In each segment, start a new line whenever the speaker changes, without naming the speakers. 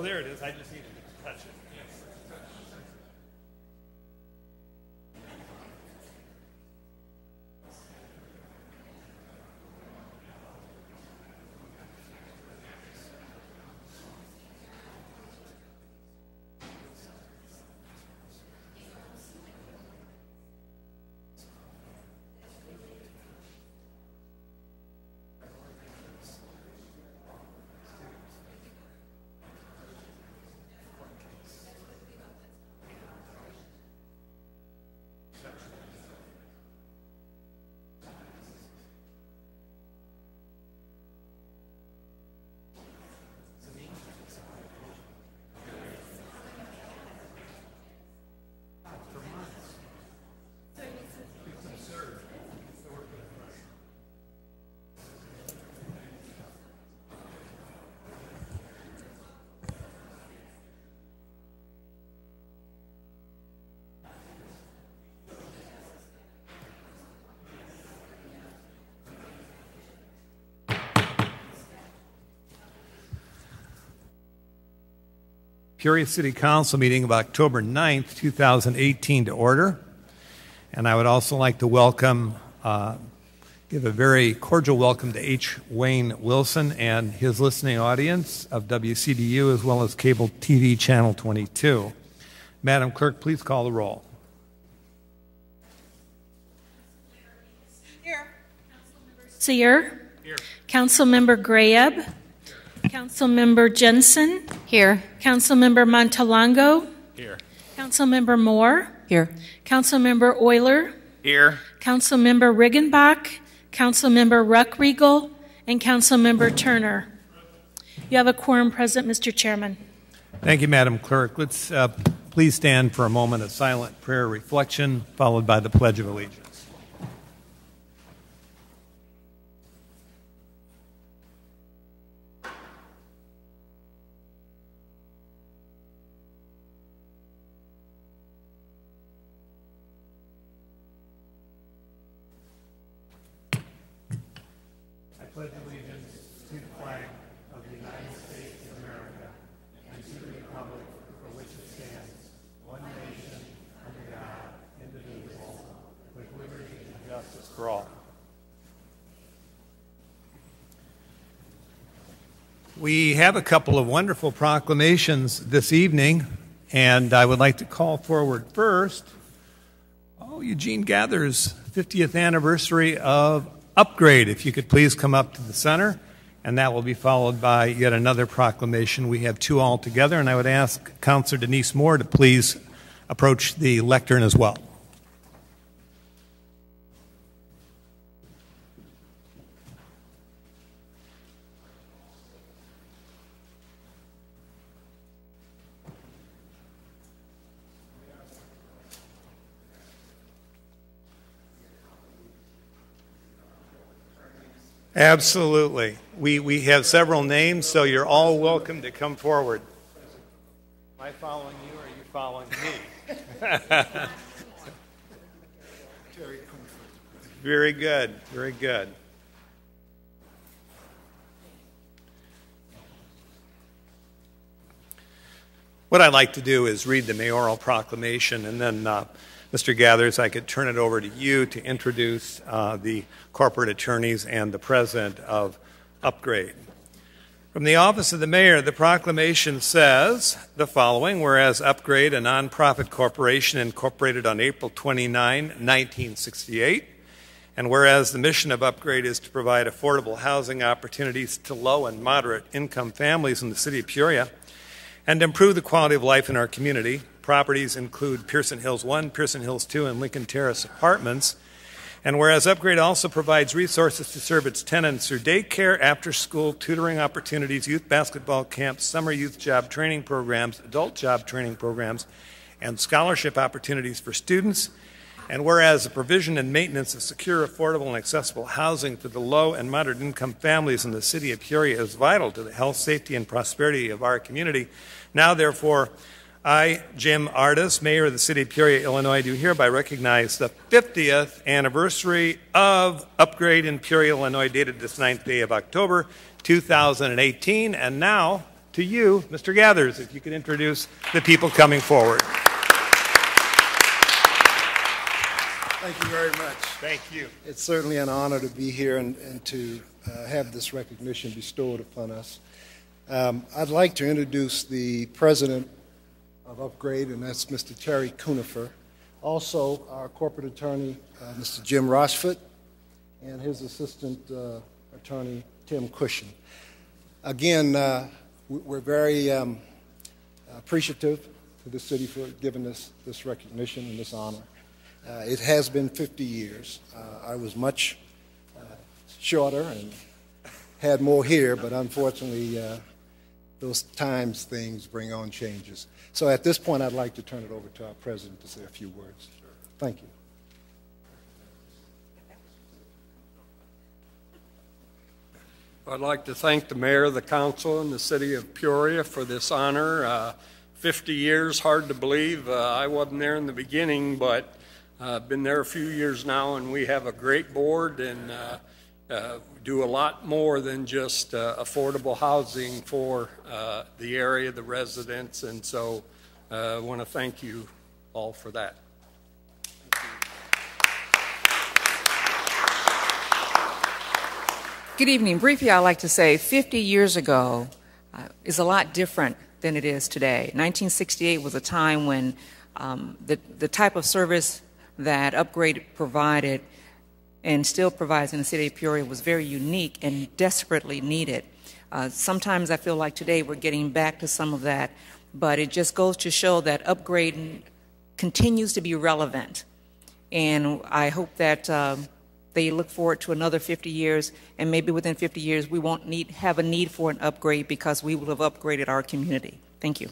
there it is. I just needed to touch it. Peoria City Council meeting of October 9th, 2018 to order. And I would also like to give a very cordial welcome to H. Wayne Wilson and his listening audience of WCDU as well as cable TV channel 22. Madam Clerk, please call the roll.
Here. Sear. Here. Councilmember Grayeb. Councilmember Jensen.
Here.
Councilmember Montalongo.
Here.
Councilmember Moore.
Here.
Councilmember Euler.
Here.
Councilmember Riggenbach. Councilmember Ruckriegel. And Councilmember Turner. You have a quorum present, Mr. Chairman.
Thank you, Madam Clerk. Let's please stand for a moment of silent prayer reflection, followed by the Pledge of Allegiance. Pledge allegiance to the flag of the United States of America and to the republic for which it stands, one nation, under God, indivisible, with liberty and justice for all. We have a couple of wonderful proclamations this evening, and I would like to call forward first, Eugene Gather's 50th anniversary of Upgrade. If you could please come up to the center, and that will be followed by yet another proclamation. We have two all together, and I would ask Councilor Denise Moore to please approach the lectern as well. Absolutely. We have several names, so you're all welcome to come forward. Am I following you or are you following me? Very good, very good. What I'd like to do is read the mayoral proclamation, and then Mr. Gathers, I could turn it over to you to introduce the corporate attorneys and the president of Upgrade. From the office of the mayor, the proclamation says the following: whereas Upgrade, a nonprofit corporation incorporated on April 29, 1968, and whereas the mission of Upgrade is to provide affordable housing opportunities to low and moderate income families in the city of Peoria and improve the quality of life in our community. Properties include Pearson Hills 1, Pearson Hills 2, and Lincoln Terrace Apartments. And whereas Upgrade also provides resources to serve its tenants through daycare, after-school tutoring opportunities, youth basketball camps, summer youth job training programs, adult job training programs, and scholarship opportunities for students. And whereas the provision and maintenance of secure, affordable, and accessible housing to the low and moderate income families in the city of Peoria is vital to the health, safety, and prosperity of our community. Now, therefore, I, Jim Ardis, Mayor of the City of Peoria, Illinois, do hereby recognize the 50th anniversary of Upgrade in Peoria, Illinois, dated this 9th day of October, 2018. And now, to you, Mr. Gathers, if you could introduce the people coming forward.
Thank you very much.
Thank you.
It's certainly an honor to be here and to have this recognition bestowed upon us. I'd like to introduce the president of Upgrade, and that's Mr. Terry Cunifer. Also, our corporate attorney, Mr. Jim Rochford, and his assistant attorney, Tim Cushion. Again, we're very appreciative to the city for giving us this recognition and this honor. It has been 50 years. I was much shorter and had more here, but unfortunately, those times things bring on changes. So at this point, I'd like to turn it over to our president to say a few words. Thank you.
I'd like to thank the mayor, the council, and the city of Peoria for this honor. 50 years, hard to believe. I wasn't there in the beginning, but I've been there a few years now, and we have a great board and do a lot more than just affordable housing for the area, the residents, and so I want to thank you all for that.
Good evening. Briefly, I'd like to say 50 years ago is a lot different than it is today. 1968 was a time when the type of service that Upgrade provided and still provides in the city of Peoria was very unique and desperately needed. Sometimes I feel like today we're getting back to some of that, but it just goes to show that Upgrade continues to be relevant. And I hope that they look forward to another 50 years, and maybe within 50 years we won't have a need for an upgrade because we will have upgraded our community. Thank you.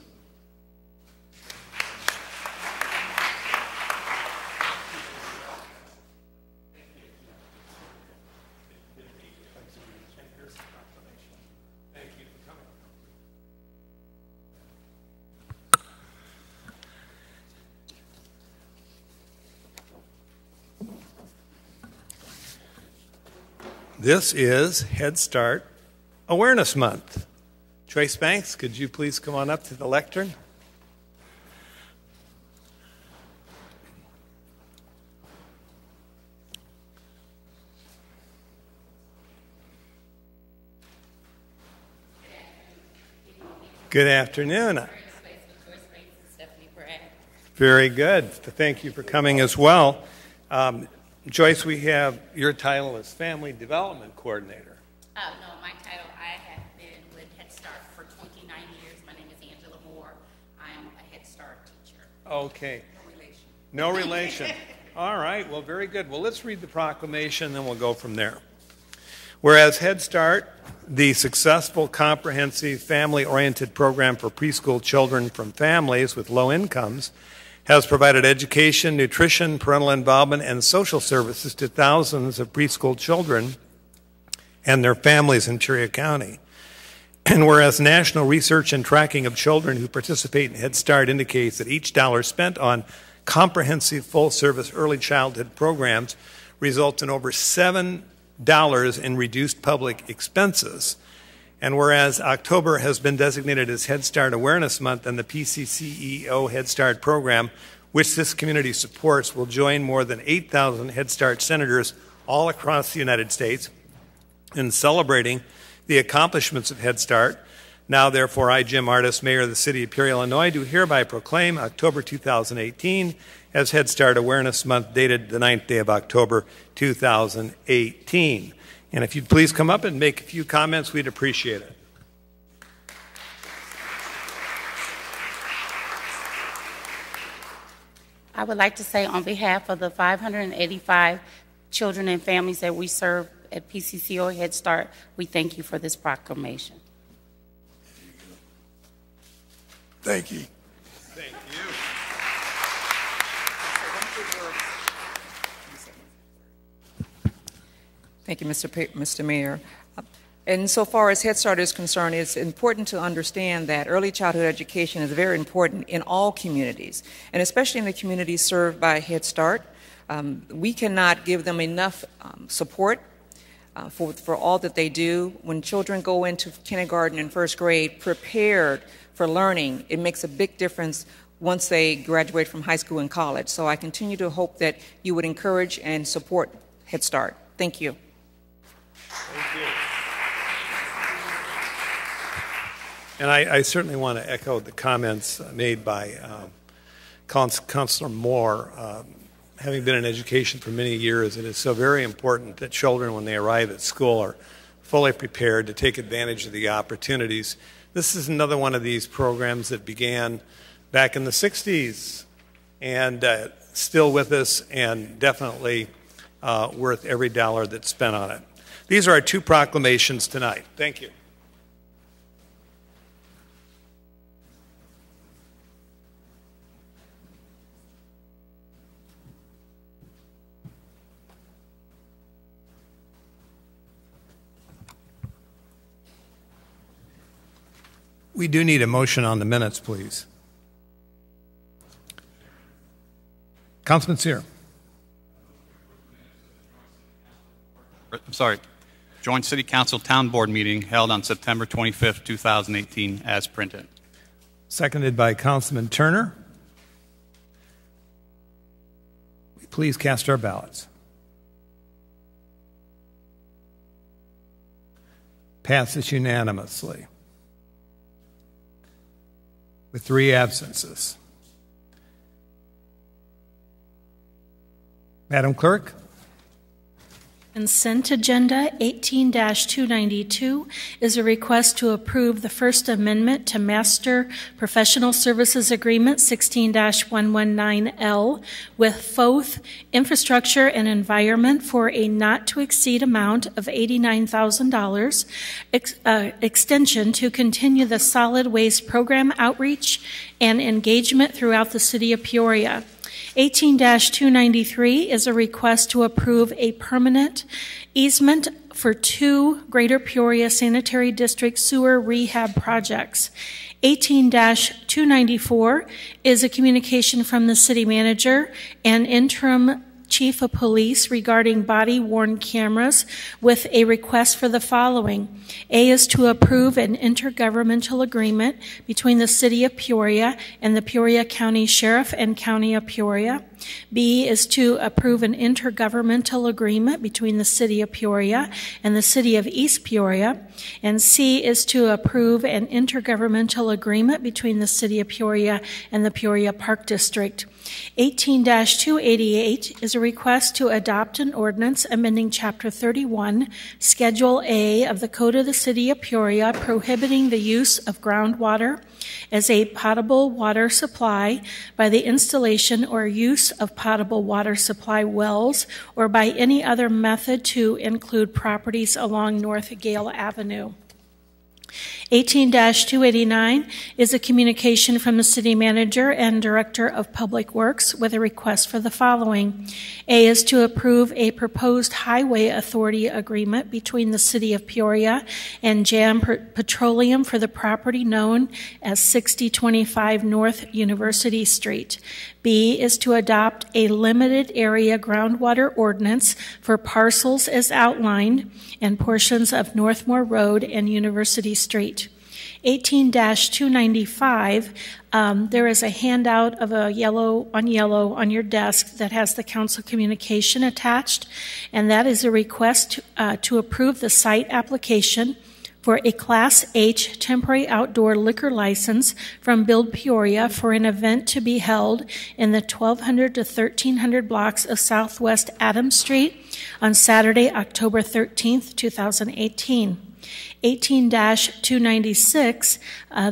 This is Head Start Awareness Month. Joyce Banks, could you please come on up to the lectern? Good afternoon. Very good. Thank you for coming as well. Joyce, we have your title as Family Development Coordinator.
No, my title, I have been with Head Start for 29 years. My name is Angela Moore. I'm a Head Start teacher.
Okay.
No relation.
No relation. All right. Well, very good. Well, let's read the proclamation, then we'll go from there. Whereas Head Start, the successful, comprehensive, family-oriented program for preschool children from families with low incomes, has provided education, nutrition, parental involvement, and social services to thousands of preschool children and their families in Peoria County. And whereas national research and tracking of children who participate in Head Start indicates that each dollar spent on comprehensive full-service early childhood programs results in over $7 in reduced public expenses. And whereas October has been designated as Head Start Awareness Month, and the PCCEO Head Start program, which this community supports, will join more than 8,000 Head Start senators all across the United States in celebrating the accomplishments of Head Start. Now, therefore, I, Jim Artis, Mayor of the City of Peoria, Illinois, do hereby proclaim October 2018 as Head Start Awareness Month, dated the 9th day of October 2018. And if you'd please come up and make a few comments, we'd appreciate it.
I would like to say on behalf of the 585 children and families that we serve at PCCO Head Start, we thank you for this proclamation.
Thank you.
Thank you.
Thank you, Mr. Mayor. And so far as Head Start is concerned, it's important to understand that early childhood education is very important in all communities, and especially in the communities served by Head Start. We cannot give them enough support for all that they do. When children go into kindergarten and first grade prepared for learning, it makes a big difference once they graduate from high school and college. So I continue to hope that you would encourage and support Head Start. Thank you.
Thank you. And I certainly want to echo the comments made by Councilor Moore. Having been in education for many years, it is so very important that children, when they arrive at school, are fully prepared to take advantage of the opportunities. This is another one of these programs that began back in the 60s and still with us, and definitely worth every dollar that's spent on it. These are our two proclamations tonight. Thank you. We do need a motion on the minutes, please. Councilman Sear.
I'm sorry. Joint City Council Town Board meeting held on September 25th, 2018, as printed.
Seconded by Councilman Turner. Please cast our ballots. Passes unanimously, with 3 absences. Madam Clerk?
Consent Agenda 18-292 is a request to approve the First Amendment to Master Professional Services Agreement 16-119L with FOTH Infrastructure and Environment for a not-to-exceed amount of $89,000, extension to continue the solid waste program outreach and engagement throughout the city of Peoria. 18-293 is a request to approve a permanent easement for 2 Greater Peoria Sanitary District sewer rehab projects. 18-294 is a communication from the city manager and interim chief of police regarding body-worn cameras with a request for the following. A is to approve an intergovernmental agreement between the city of Peoria and the Peoria County Sheriff and County of Peoria. B is to approve an intergovernmental agreement between the city of Peoria and the city of East Peoria. And C is to approve an intergovernmental agreement between the city of Peoria and the Peoria Park District. 18-288 is a request to adopt an ordinance amending Chapter 31, Schedule A of the Code of the City of Peoria, prohibiting the use of groundwater as a potable water supply by the installation or use of potable water supply wells or by any other method to include properties along North Gale Avenue. 18-289 is a communication from the city manager and director of public works with a request for the following. A is to approve a proposed highway authority agreement between the city of Peoria and JAM Petroleum for the property known as 6025 North University Street. B is to adopt a limited area groundwater ordinance for parcels as outlined and portions of Northmore Road and University Street. 18-295, there is a handout of a yellow on your desk that has the council communication attached, and that is a request to approve the site application for a Class H temporary outdoor liquor license from Build Peoria for an event to be held in the 1200 to 1300 blocks of Southwest Adams Street on Saturday, October 13th, 2018. 18-296,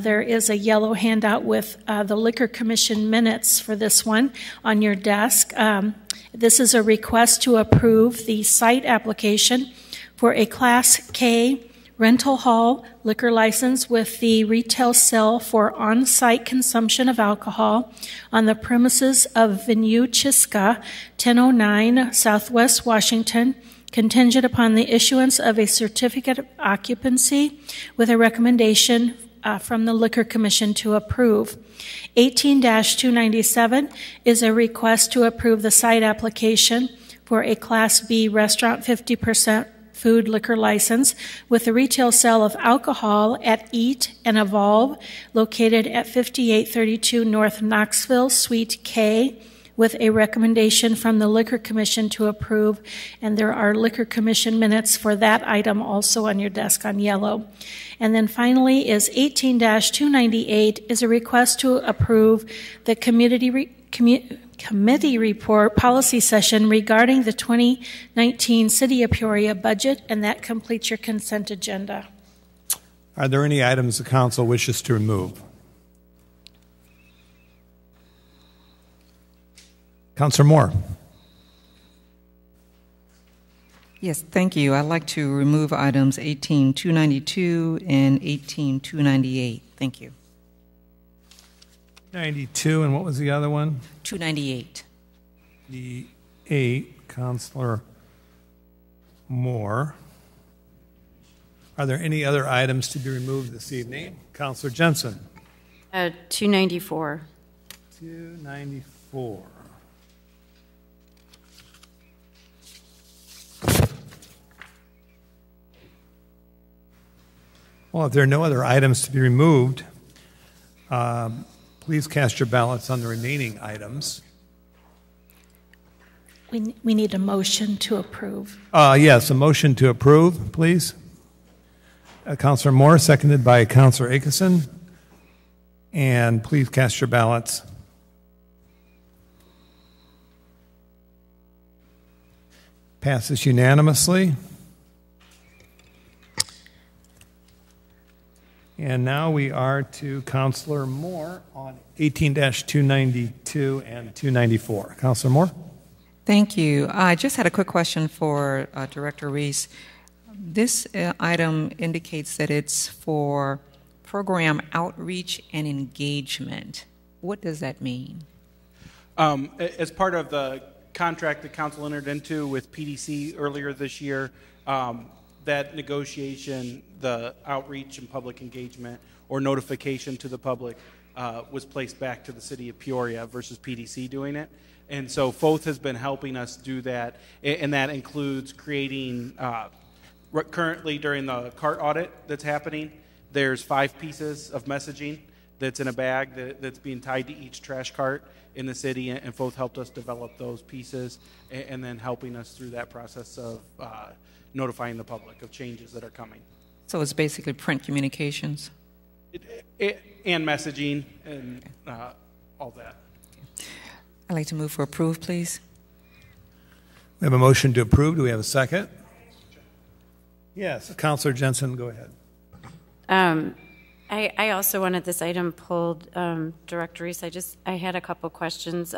there is a yellow handout with the Liquor Commission minutes for this one on your desk. This is a request to approve the site application for a Class K rental hall liquor license with the retail sale for on-site consumption of alcohol on the premises of Venue Chisca, 1009 Southwest Washington, contingent upon the issuance of a certificate of occupancy with a recommendation from the Liquor Commission to approve. 18-297 is a request to approve the site application for a Class B restaurant 50% food liquor license with the retail sale of alcohol at Eat and Evolve, located at 5832 North Knoxville, Suite K, with a recommendation from the Liquor Commission to approve, and there are Liquor Commission minutes for that item also on your desk on yellow. And then finally is 18-298 is a request to approve the committee report policy session regarding the 2019 City of Peoria budget, and that completes your consent agenda.
Are there any items the council wishes to remove? Councilor Moore.
Yes, thank you. I'd like to remove items 18-292 and 18-298. Thank you.
92, and what was the other one?
298.
The 8, Councilor Moore. Are there any other items to be removed this evening? Councilor Jensen.
294.
294. Well, if there are no other items to be removed, please cast your ballots on the remaining items.
We need a motion to approve.
Yes, a motion to approve, please. Councilor Moore, seconded by Councilor Akeson. And please cast your ballots. Passes unanimously. And now we are to Councilor Moore on 18-292 and 294. Councilor Moore?
Thank you. I just had a quick question for Director Reese. This item indicates that it's for program outreach and engagement. What does that mean?
As part of the contract the council entered into with PDC earlier this year, that negotiation, the outreach and public engagement or notification to the public was placed back to the city of Peoria versus PDC doing it. And so FOTH has been helping us do that, and that includes creating, currently during the cart audit that's happening, there's 5 pieces of messaging that's in a bag that's being tied to each trash cart in the city, and FOTH helped us develop those pieces and then helping us through that process of notifying the public of changes that are coming.
So it's basically print communications?
And messaging and all that.
I'd like to move for approve, please.
We have a motion to approve. Do we have a second? Yes. Councilor Jensen, go ahead.
I also wanted this item pulled, Director Reese. I had a couple questions.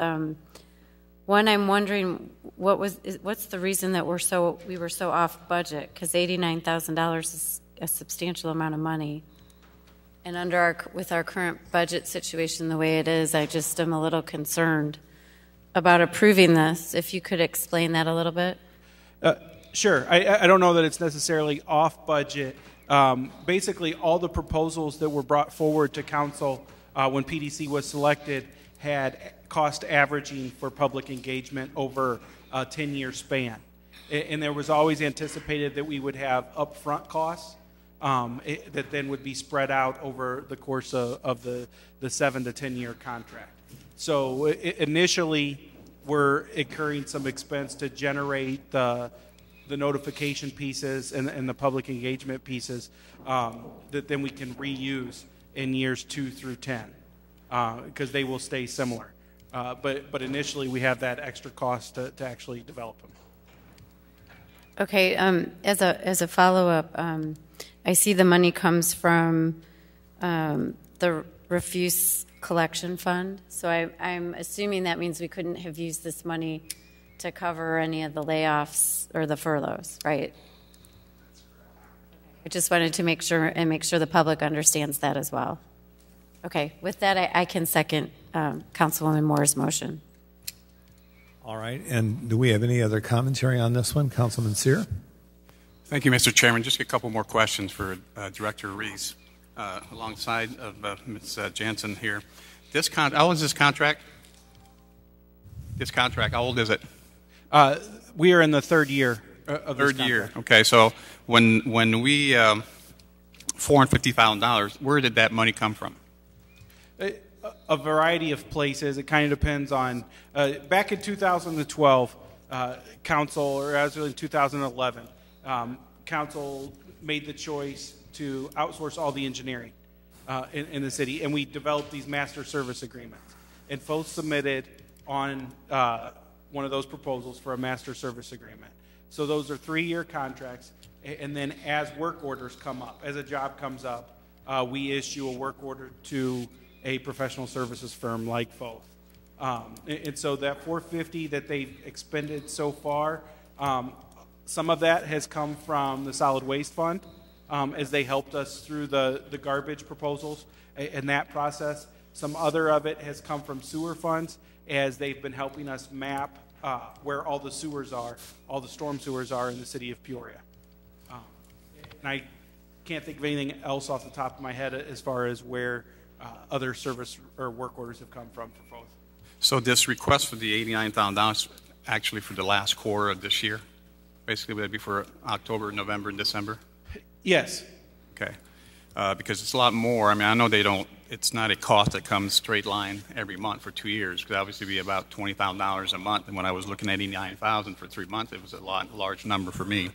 One, I'm wondering what's the reason that we were so off budget? Because $89,000 is a substantial amount of money, and with our current budget situation the way it is, I just am a little concerned about approving this. If you could explain that a little bit.
Sure. I don't know that it's necessarily off budget. Basically, all the proposals that were brought forward to council when PDC was selected had cost averaging for public engagement over a 10-year span. And there was always anticipated that we would have upfront costs that then would be spread out over the course of the 7 to 10-year contract. So initially, we're incurring some expense to generate the notification pieces and the public engagement pieces that then we can reuse in years 2 through 10 because they will stay similar. But initially, we have that extra cost to actually develop them.
Okay. As a follow-up, I see the money comes from the refuse collection fund. So I'm assuming that means we couldn't have used this money to cover any of the layoffs or the furloughs, right? I just wanted to make sure the public understands that as well. Okay, with that, I can second Councilwoman Moore's motion.
All right, and do we have any other commentary on this one? Councilman Sear?
Thank you, Mr. Chairman. Just a couple more questions for Director Reese, alongside of Ms. Jansen here. How old is this contract? How old is it?
We are in the third year of this
Third year.
contract.
Okay, so when we $450,000, where did that money come from?
A variety of places. It kind of depends on. Back in 2012, council, or as in 2011, council made the choice to outsource all the engineering in the city, and we developed these master service agreements. And folks submitted on one of those proposals for a master service agreement. So those are 3-year contracts, and then as work orders come up, as a job comes up, we issue a work order to a professional services firm like FOTH. And so that $450 that they've expended so far, some of that has come from the solid waste fund, as they helped us through the garbage proposals in that process. Some other of it has come from sewer funds, as they've been helping us map where all the sewers are, all the storm sewers are in the city of Peoria. And I can't think of anything else off the top of my head as far as where other service or work orders have come from for both.
So this request for the $89,000 actually for the last quarter of this year? Basically, would that be for October, November, and December?
Yes.
Okay. Because it's a lot more. I mean, I know they don't, it's not a cost that comes straight line every month for 2 years. It could obviously be about $20,000 a month. And when I was looking at $89,000 for 3 months, it was a large number for me.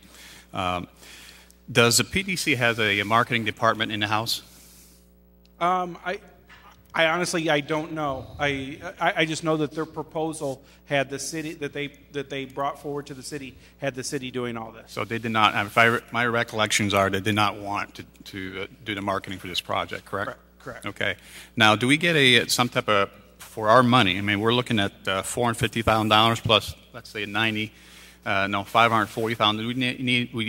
Does the PDC has a marketing department in the house?
I honestly, I don't know. I just know that their proposal had the city, that they brought forward to the city, had the city doing all this.
So they did not, my recollections are they did not want to do the marketing for this project, correct?
Correct.
Okay. Now, do we get some type of, for our money, I mean, we're looking at $450,000 plus, let's say, $540,000. Do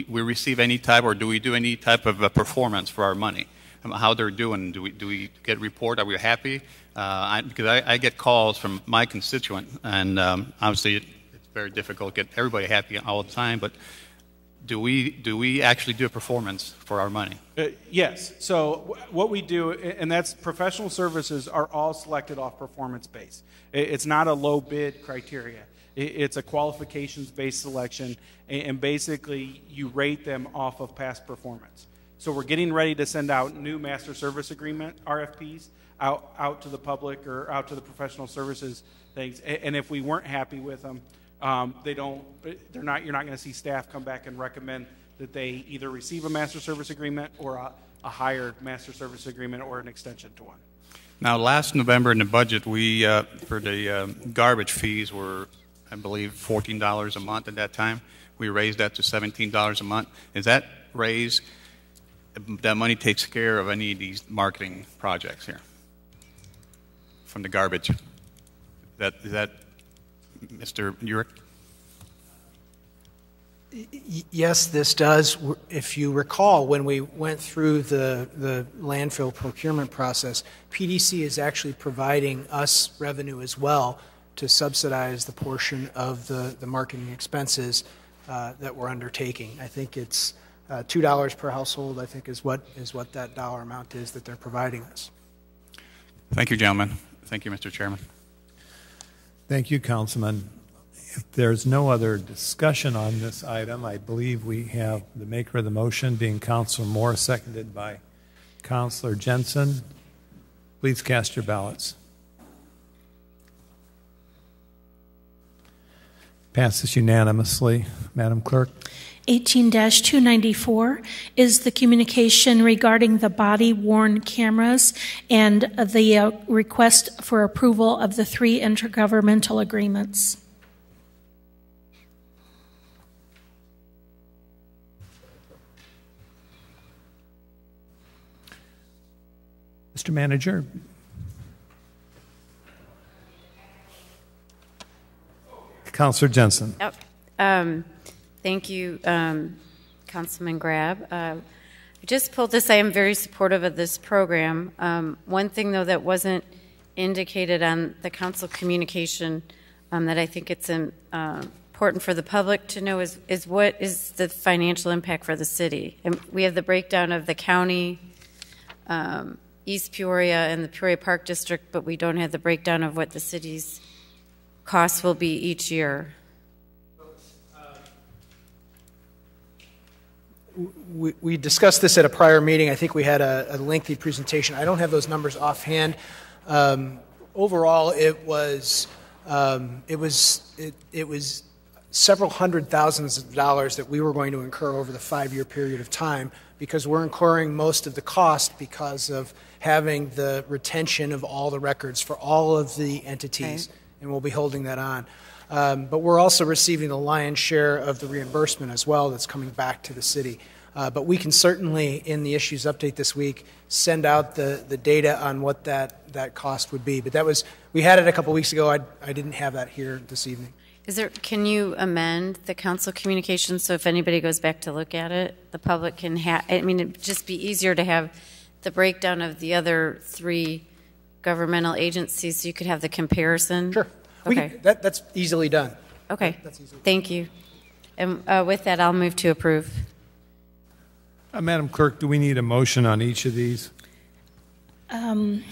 we receive any type, or do we do any type of performance for our money? How they're doing? Do we get a report? Are we happy? Because I get calls from my constituent, and obviously it's very difficult to get everybody happy all the time. But do we actually do a performance for our money?
Yes. So what we do, and that's professional services, are all selected off performance base. It's not a low bid criteria. It's a qualifications based selection, and basically you rate them off of past performance. So we're getting ready to send out new master service agreement RFPs out to the public or out to the professional services things. And if we weren't happy with them, you're not going to see staff come back and recommend that they either receive a master service agreement or a higher master service agreement or an extension to one.
Now, last November in the budget, we for the garbage fees were, I believe, $14 a month at that time. We raised that to $17 a month. Is that raise? That money takes care of any of these marketing projects here from the garbage. Is that Mr. Urick?
Yes, this does. If you recall, when we went through the landfill procurement process, PDC is actually providing us revenue as well to subsidize the portion of the marketing expenses that we're undertaking. I think it's $2 per household, I think, is what that dollar amount is that they're providing us.
Thank you, gentlemen. Thank you, Mr. Chairman.
Thank you, Councilman. If there's no other discussion on this item, I believe we have the maker of the motion being Councilor Moore, seconded by Councilor Jensen. Please cast your ballots. Passes unanimously. Madam Clerk.
18-294 is the communication regarding the body-worn cameras and the request for approval of the 3 intergovernmental agreements.
Mr. Manager. Councilor Jensen.
Yep. Thank you, Councilman Grab. I just pulled this. I am very supportive of this program. One thing, though, that wasn't indicated on the council communication that I think it's important for the public to know is what is the financial impact for the city. And we have the breakdown of the county, East Peoria, and the Peoria Park District, but we don't have the breakdown of what the city's costs will be each year.
we discussed this at a prior meeting. I think we had a lengthy presentation. I don't have those numbers offhand. Overall, it was several hundred thousands of dollars that we were going to incur over the 5-year period of time, because we're incurring most of the cost because of having the retention of all the records for all of the entities, and we'll be holding that on. But we're also receiving the lion's share of the reimbursement as well that's coming back to the city. But we can certainly, in the issues update this week, send out the data on what that cost would be. But we had it a couple weeks ago. I didn't have that here this evening.
Can you amend the council communication so if anybody goes back to look at it, the public can have, I mean, it'd just be easier to have the breakdown of the other 3 governmental agencies so you could have the comparison?
Sure.
Okay.
That's easily done.
Okay. Thank you. And with that, I'll move to approve.
Madam Clerk, do we need a motion on each of these?
I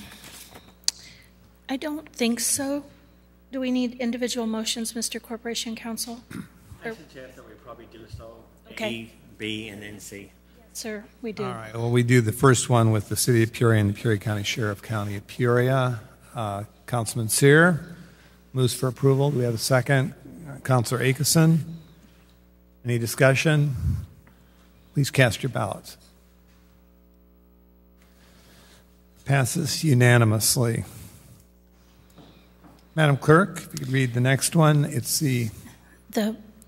don't think so. Do we need individual motions, Mr. Corporation Counsel?
I suggest that we probably do so.
Okay.
A, B, and then C.
Yes, sir, we do.
All right. Well, we do the first one with the City of Peoria and the Peoria County Sheriff County of Peoria. Councilman Sear moves for approval. Do we have a second? Councilor Akeson. Any discussion? Please cast your ballots. Passes unanimously. Madam Clerk, if you could read the next one. It's the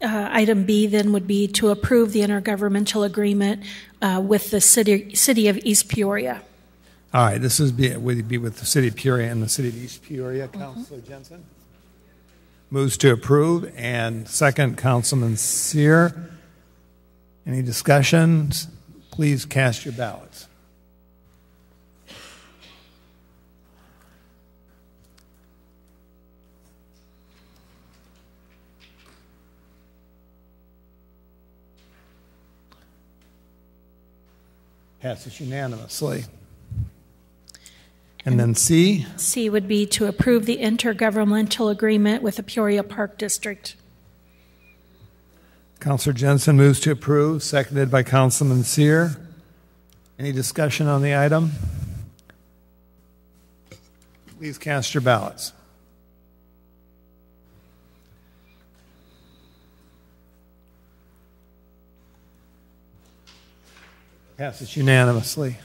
item B then would be to approve the intergovernmental agreement with the city of East Peoria.
All right. This would be with the City of Peoria and the City of East Peoria. Councilor Jensen moves to approve, and second, Councilman Sear. Any discussions? Please cast your ballots. Passes unanimously. And then C?
C would be to approve the intergovernmental agreement with the Peoria Park District.
Councilor Jensen moves to approve, seconded by Councilman Sear. Any discussion on the item? Please cast your ballots. Passes unanimously.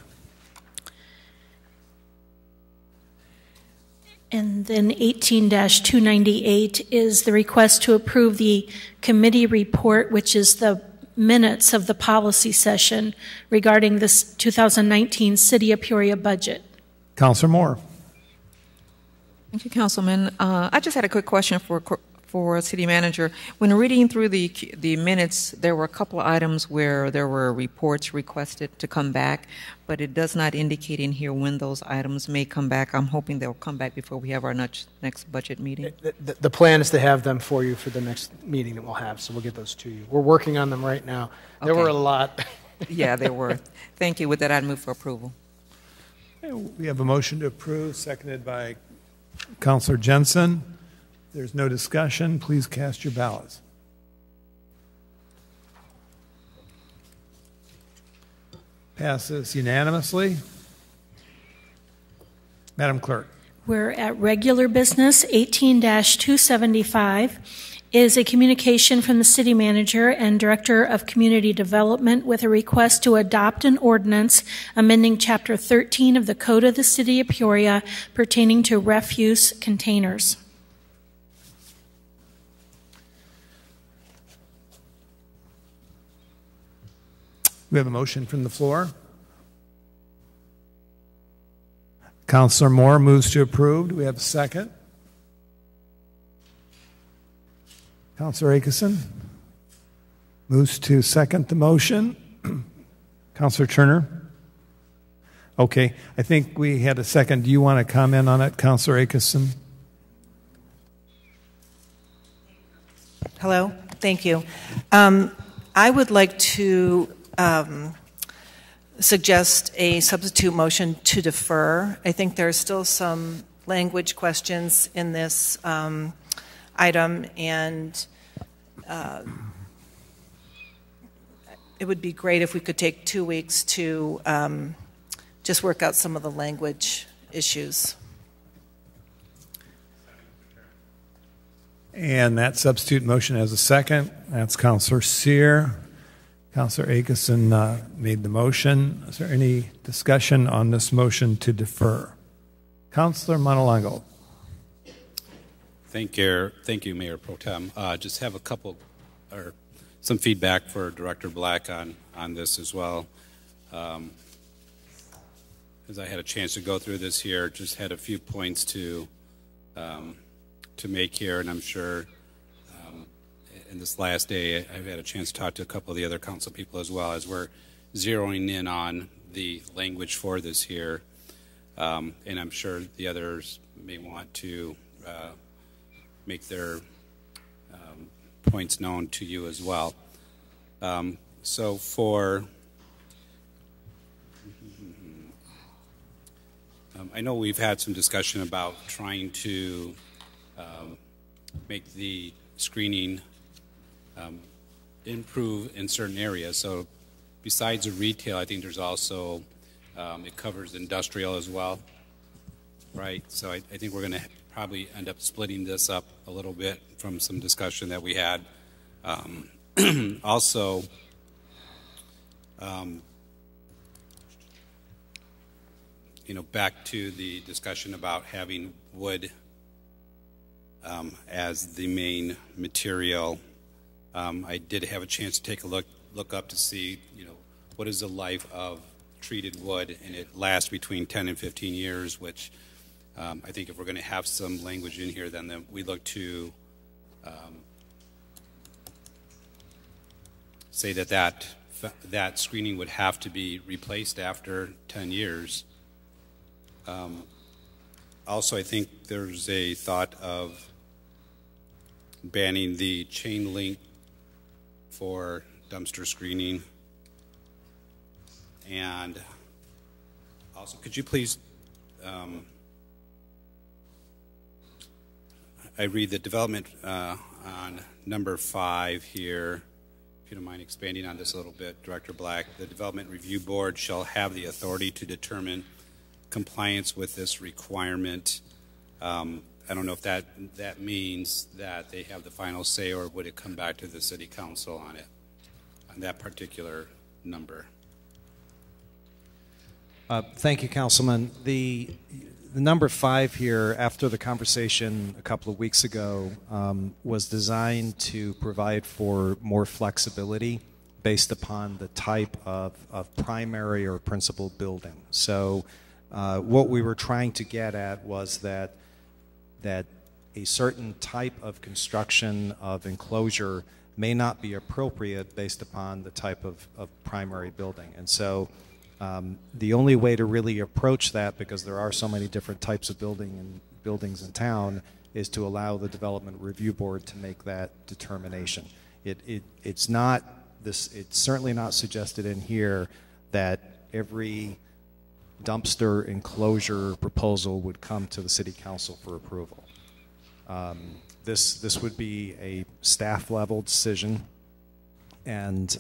And then 18-298 is the request to approve the committee report, which is the minutes of the policy session regarding this 2019 City of Peoria budget.
Councilor Moore.
Thank you, Councilman. I just had a quick question for City Manager. When reading through the minutes, there were a couple of items where there were reports requested to come back, but it does not indicate in here when those items may come back. I'm hoping they'll come back before we have our next budget meeting.
The plan is to have them for you for the next meeting that we'll have, so we'll get those to you. We're working on them right now. There were a lot.
Yeah, there were. Thank you. With that, I'd move for approval.
We have a motion to approve, seconded by Councilor Jensen. There's no discussion. Please cast your ballots. Passes unanimously. Madam Clerk.
We're at regular business. 18-275 is a communication from the City Manager and Director of Community Development with a request to adopt an ordinance amending Chapter 13 of the Code of the City of Peoria pertaining to refuse containers.
We have a motion from the floor. Councilor Moore moves to approve. Do we have a second? Councilor Akeson moves to second the motion. Councilor Turner? Okay, I think we had a second. Do you want to comment on it, Councilor Akeson?
Hello, thank you. I would like to suggest a substitute motion to defer. I think there are still some language questions in this item, and it would be great if we could take 2 weeks to just work out some of the language issues.
And that substitute motion has a second. That's Councilor Sear. Councilor Akison made the motion. Is there any discussion on this motion to defer? Councilor Montalongo.
Thank you, Mayor Pro Tem. Just have a couple, or some feedback for Director Black on this as well. As I had a chance to go through this here, just had a few points to make here, and I'm sure in this last day I've had a chance to talk to a couple of the other council people as well, as we're zeroing in on the language for this here, and I'm sure the others may want to make their points known to you as well. So for I know we've had some discussion about trying to make the screening improve in certain areas. So besides the retail, I think there's also, it covers industrial as well, right? So I think we're going to probably end up splitting this up a little bit from some discussion that we had. Also, back to the discussion about having wood as the main material. I did have a chance to take a look up to see, what is the life of treated wood, and it lasts between 10 and 15 years, which I think if we're going to have some language in here, then we look to say that screening would have to be replaced after 10 years. Also, I think there's a thought of banning the chain link for dumpster screening. And also, could you please, I read the development on number 5 here, if you don't mind expanding on this a little bit, Director Black. The Development Review Board shall have the authority to determine compliance with this requirement. I don't know if that means that they have the final say, or would it come back to the City Council on it, on that particular number?
Thank you, Councilman. The number 5 here, after the conversation a couple of weeks ago, was designed to provide for more flexibility based upon the type of primary or principal building. So what we were trying to get at was that a certain type of construction of enclosure may not be appropriate based upon the type of primary building. And so the only way to really approach that, because there are so many different types of buildings in town, is to allow the Development Review Board to make that determination. It's certainly not suggested in here that every dumpster enclosure proposal would come to the City Council for approval. This would be a staff level decision, and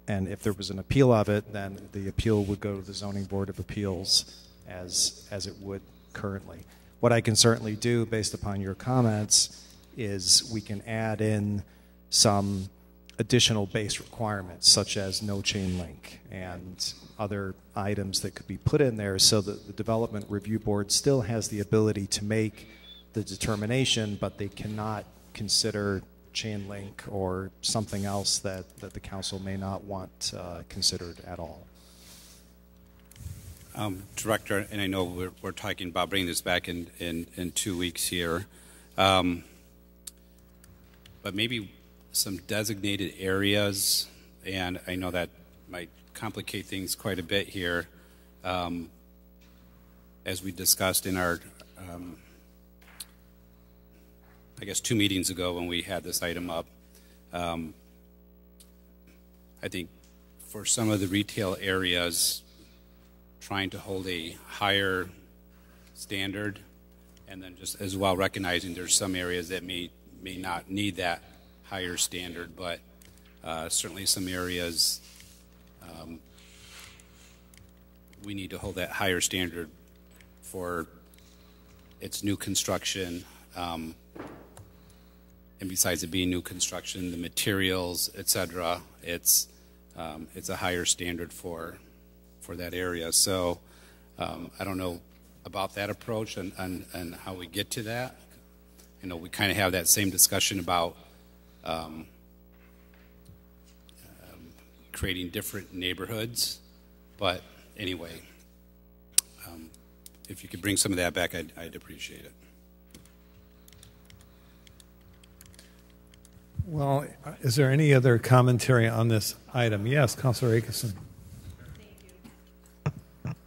if there was an appeal of it, then the appeal would go to the Zoning Board of Appeals as it would currently. What I can certainly do, based upon your comments, is we can add in some additional base requirements, such as no chain link and other items that could be put in there, so that the Development Review Board still has the ability to make the determination, but they cannot consider chain link or something else that the council may not want considered at all.
Director, and I know we're talking about bringing this back in 2 weeks here, but maybe some designated areas, and I know that might complicate things quite a bit here, as we discussed in our I guess 2 meetings ago when we had this item up. I think for some of the retail areas, trying to hold a higher standard, and then just as well recognizing there's some areas that may not need that higher standard, but certainly some areas we need to hold that higher standard for its new construction. And besides it being new construction, the materials, et cetera, it's a higher standard for that area. So I don't know about that approach and how we get to that. You know, we kind of have that same discussion about creating different neighborhoods. But anyway, if you could bring some of that back, I'd appreciate it.
Well, is there any other commentary on this item? Yes, Councilor Akeson.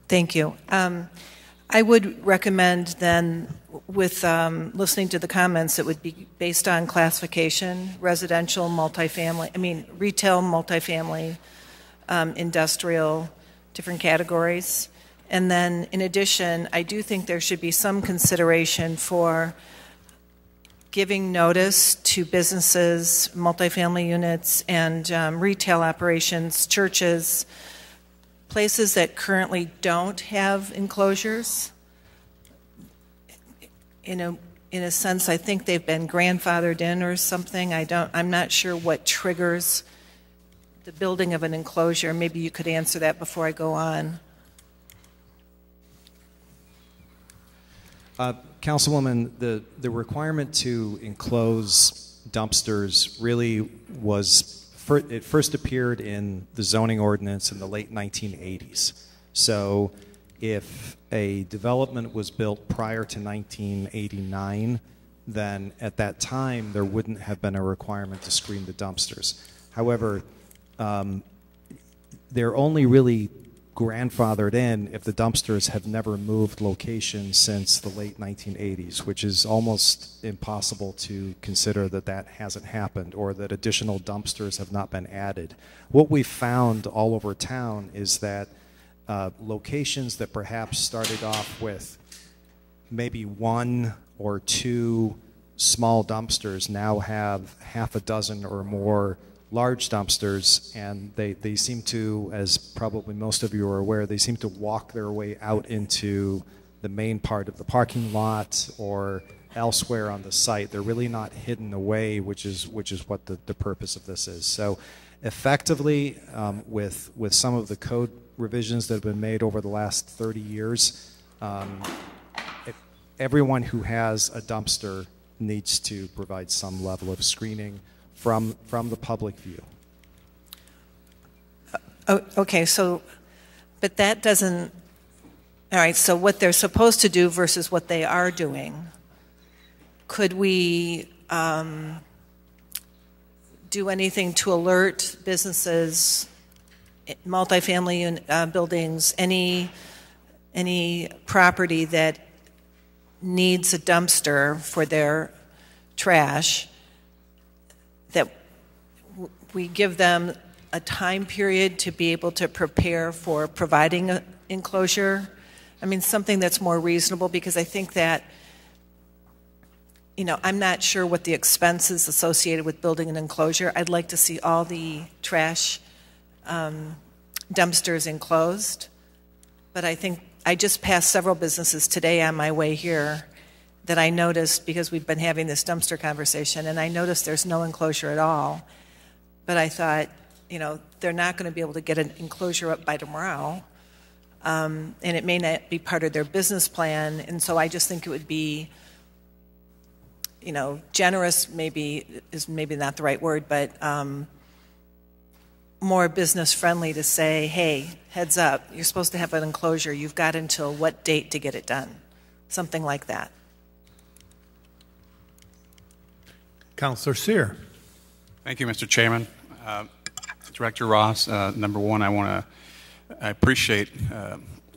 Thank you. I would recommend then, with listening to the comments, it would be based on classification, residential, multifamily, retail, multifamily, industrial, different categories. And then in addition, I do think there should be some consideration for giving notice to businesses, multifamily units, and retail operations, churches, places that currently don't have enclosures. In a sense, I think they've been grandfathered in or something. I'm not sure what triggers the building of an enclosure. Maybe you could answer that before I go on.
Councilwoman, the requirement to enclose dumpsters really it first appeared in the zoning ordinance in the late 1980s. So if a development was built prior to 1989, then at that time there wouldn't have been a requirement to screen the dumpsters. However, they're only really grandfathered in if the dumpsters have never moved location since the late 1980s, which is almost impossible to consider that hasn't happened or that additional dumpsters have not been added. What we've found all over town is that locations that perhaps started off with maybe one or two small dumpsters now have half a dozen or more large dumpsters, and they seem to, as probably most of you are aware, they seem to walk their way out into the main part of the parking lot or elsewhere on the site. They're really not hidden away, which is what the purpose of this is. So effectively, with some of the code revisions that have been made over the last 30 years, everyone who has a dumpster needs to provide some level of screening from the public view.
Okay, so, but that doesn't, all right, so what they're supposed to do versus what they are doing, could we do anything to alert businesses, multifamily buildings, any property that needs a dumpster for their trash, that we give them a time period to be able to prepare for providing an enclosure? I mean, something that's more reasonable, because I think that, I'm not sure what the expenses associated with building an enclosure. I'd like to see all the trash dumpsters enclosed, but I think I just passed several businesses today on my way here that I noticed, because we've been having this dumpster conversation, and I noticed there's no enclosure at all. But I thought, they're not going to be able to get an enclosure up by tomorrow, and it may not be part of their business plan. And so I just think it would be, generous is maybe not the right word, but more business friendly to say, hey, heads up, you're supposed to have an enclosure. You've got until what date to get it done? Something like that.
Councilor Sear.
Thank you, Mr. Chairman. Director Ross, number one, I appreciate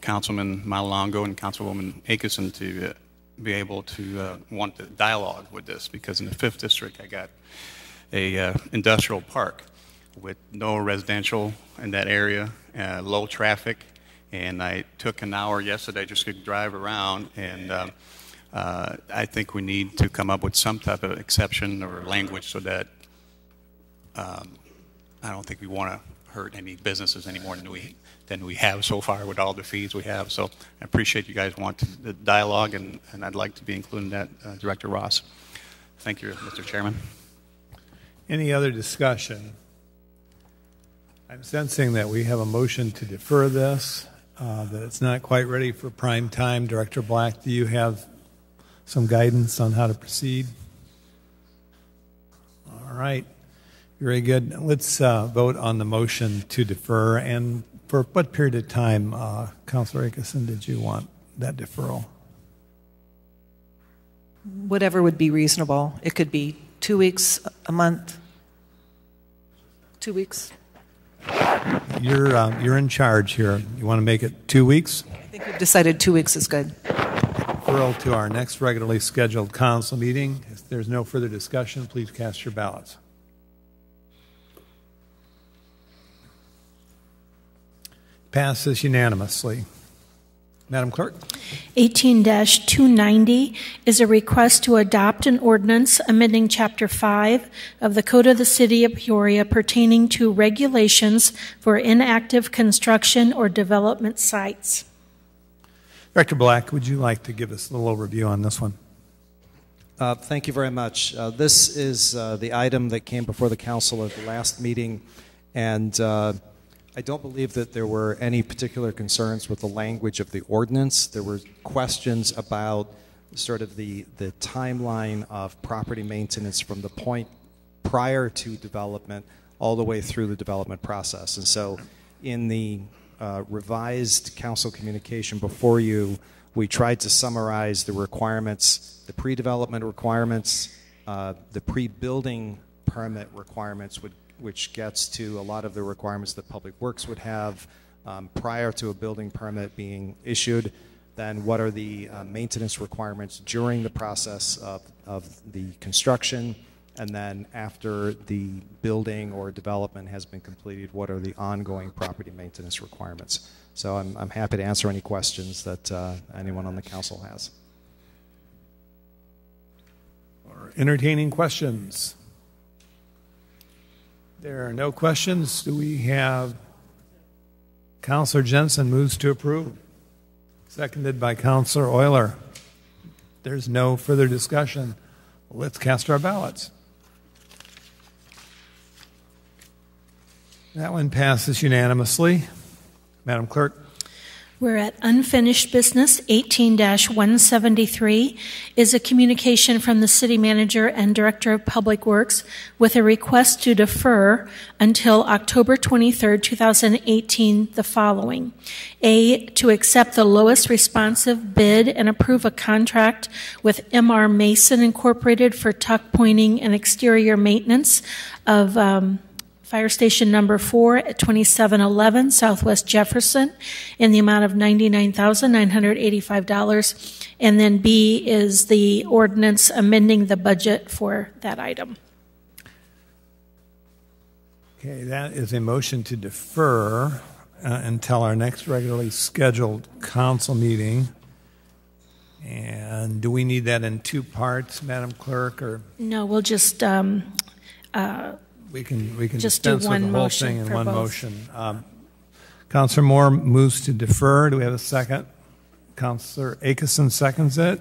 Councilman Malalongo and Councilwoman Akeson to be able to want to dialogue with this, because in the 5th District I got a industrial park with no residential in that area, low traffic, and I took an hour yesterday just to drive around, and I think we need to come up with some type of exception or language so that I don't think we want to hurt any businesses any more than we have so far with all the fees we have. So I appreciate you guys want the dialogue, and I'd like to be including that, Director Ross. Thank you, Mr. Chairman.
Any other discussion? I'm sensing that we have a motion to defer this, that it's not quite ready for prime time. Director Black, do you have some guidance on how to proceed? All right. Very good. Let's vote on the motion to defer. And for what period of time, Councilor Akeson, did you want that deferral?
Whatever would be reasonable. It could be 2 weeks, a month. 2 weeks.
You're in charge here. You want to make it 2 weeks?
I think we've decided 2 weeks is good.
Referral to our next regularly scheduled council meeting. If there's no further discussion, please cast your ballots. Passes unanimously. Madam Clerk.
18-290 is a request to adopt an ordinance amending Chapter 5 of the Code of the City of Peoria pertaining to regulations for inactive construction or development sites.
Director Black, would you like to give us a little overview on this one?
Thank you very much. This is the item that came before the council at the last meeting, and I don't believe that there were any particular concerns with the language of the ordinance. There were questions about sort of the timeline of property maintenance from the point prior to development all the way through the development process. And so in the revised council communication before you, we tried to summarize the requirements, the pre-development requirements, the pre-building permit requirements, which gets to a lot of the requirements that Public Works would have prior to a building permit being issued. Then what are the maintenance requirements during the process of the construction? And then after the building or development has been completed, what are the ongoing property maintenance requirements? So I'm happy to answer any questions that anyone on the council has.
Or entertaining questions? There are no questions. Do we have Councilor Jensen moves to approve? Seconded by Councilor Euler. There's no further discussion. Let's cast our ballots. That one passes unanimously. Madam Clerk.
We're at unfinished business. 18-173 is a communication from the City Manager and Director of Public Works with a request to defer until October 23, 2018, the following. A, to accept the lowest responsive bid and approve a contract with M.R. Mason Incorporated for tuck pointing and exterior maintenance of Fire Station Number 4 at 2711 Southwest Jefferson in the amount of $99,985. And then B is the ordinance amending the budget for that item.
Okay, that is a motion to defer until our next regularly scheduled council meeting. And do we need that in two parts, Madam Clerk? Or
no, we'll just
we can
just do
dispense
one
with the whole
motion
thing in
for
one
both.
motion. Councilor Moore moves to defer. Do we have a second? Councilor Akeson seconds it.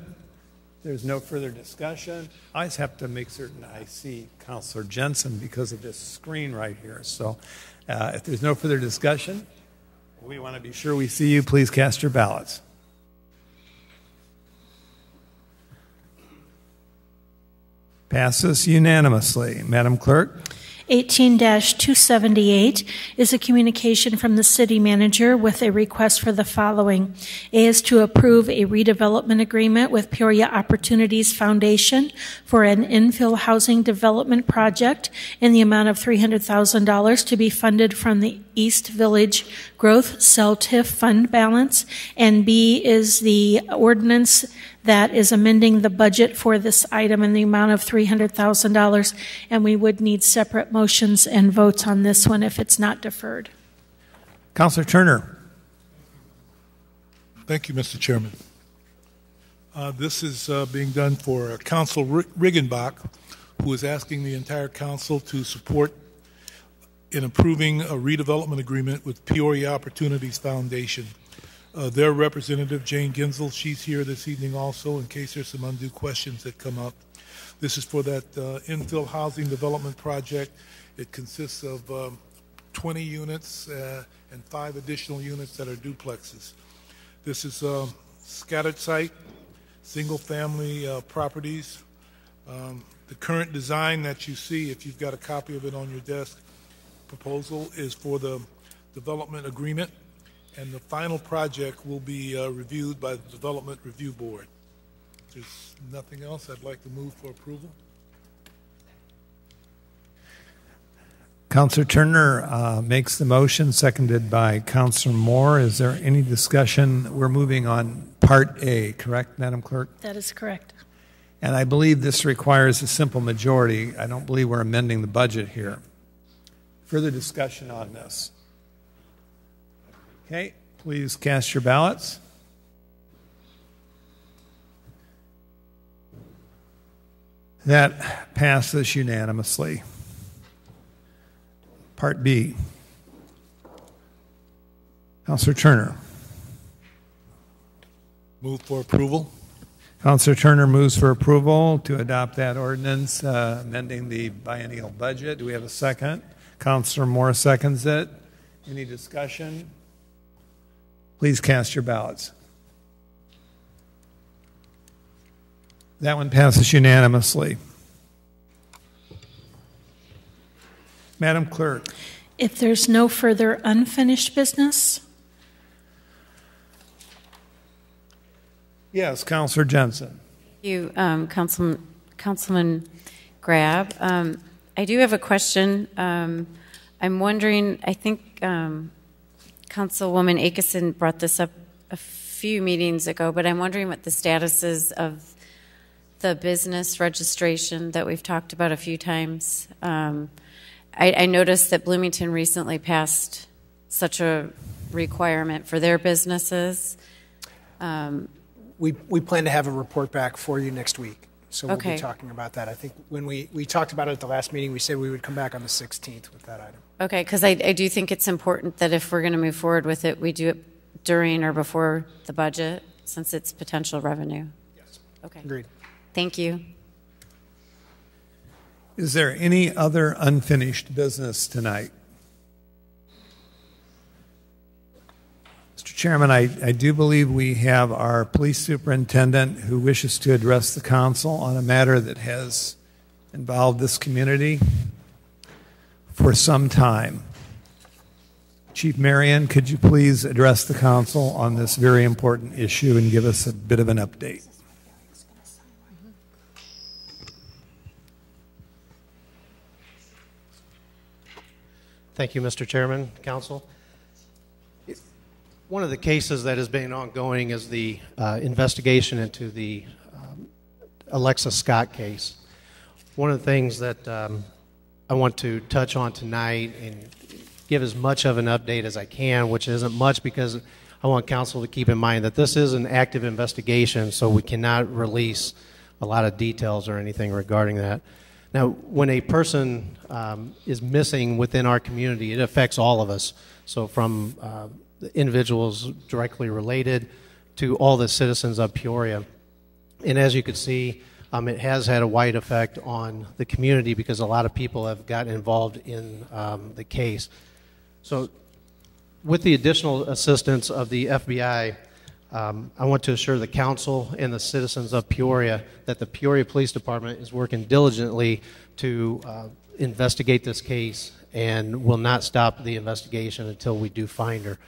There's no further discussion. I just have to make certain I see Councilor Jensen because of this screen right here. So if there's no further discussion, we want to be sure we see you. Please cast your ballots. Passes unanimously. Madam Clerk.
18-278 is a communication from the City Manager with a request for the following. A is to approve a redevelopment agreement with Peoria Opportunities Foundation for an infill housing development project in the amount of $300,000 to be funded from the East Village Growth Cell TIF fund balance. And B is the ordinance that is amending the budget for this item in the amount of $300,000, and we would need separate motions and votes on this one if it's not deferred.
Councilor Turner.
Thank you, Mr. Chairman. This is being done for Council Riggenbach, who is asking the entire council to support in approving a redevelopment agreement with Peoria Opportunities Foundation. Their representative, Jane Ginsel, she's here this evening also in case there's some undue questions that come up. This is for that infill housing development project. It consists of 20 units and 5 additional units that are duplexes. This is a scattered site, single-family properties. The current design that you see, if you've got a copy of it on your desk, proposal is for the development agreement, and the final project will be reviewed by the Development Review Board. If there's nothing else, I'd like to move for approval.
Councilor Turner makes the motion, seconded by Councilor Moore. Is there any discussion? We're moving on Part A, correct, Madam Clerk?
That is correct.
And I believe this requires a simple majority. I don't believe we're amending the budget here. Further discussion on this? Okay, please cast your ballots. That passes unanimously. Part B. Councilor Turner.
Move for approval.
Councilor Turner moves for approval to adopt that ordinance amending the biennial budget. Do we have a second? Councilor Moore seconds it. Any discussion? Please cast your ballots. That one passes unanimously. Madam Clerk.
If there's no further unfinished business.
Yes, Councilor Jensen.
Thank you, Councilman Grab. I do have a question. I'm wondering, I think Councilwoman Akeson brought this up a few meetings ago, but I'm wondering what the status is of the business registration that we've talked about a few times. I noticed that Bloomington recently passed such a requirement for their businesses.
We plan to have a report back for you next week, so we'll be talking about that. I think when we talked about it at the last meeting, we said we would come back on the 16th with that item.
Okay, because I do think it's important that if we're going to move forward with it, we do it during or before the budget, since it's potential revenue.
Yes.
Okay.
Agreed.
Thank you.
Is there any other unfinished business tonight? Mr. Chairman, I do believe we have our police superintendent who wishes to address the council on a matter that has involved this community for some time. Chief Marion, could you please address the council on this very important issue and give us a bit of an update?
Thank you, Mr. Chairman, Council. One of the cases that has been ongoing is the investigation into the Alexa Scott case. One of the things that I want to touch on tonight and give as much of an update as I can, which isn't much because I want Council to keep in mind that this is an active investigation, so we cannot release a lot of details or anything regarding that. Now, when a person is missing within our community, it affects all of us. So from the individuals directly related to all the citizens of Peoria. And as you can see, it has had a wide effect on the community because a lot of people have gotten involved in the case. So with the additional assistance of the FBI, I want to assure the council and the citizens of Peoria that the Peoria Police Department is working diligently to investigate this case and will not stop the investigation until we do find her.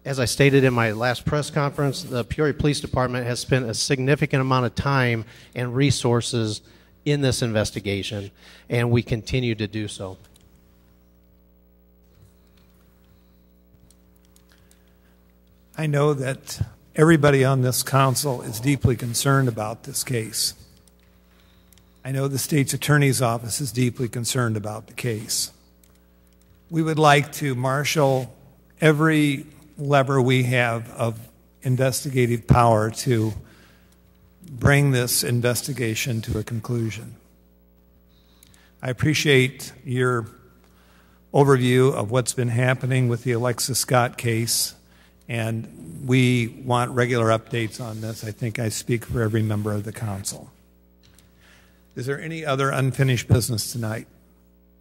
As I stated in my last press conference, the Peoria Police Department has spent a significant amount of time and resources in this investigation, and we continue to do so.
I know that everybody on this council is deeply concerned about this case. I know the state's attorney's office is deeply concerned about the case. We would like to marshal every lever we have of investigative power to bring this investigation to a conclusion. I appreciate your overview of what's been happening with the Alexa Scott case, and we want regular updates on this. I think I speak for every member of the council. Is there any other unfinished business tonight?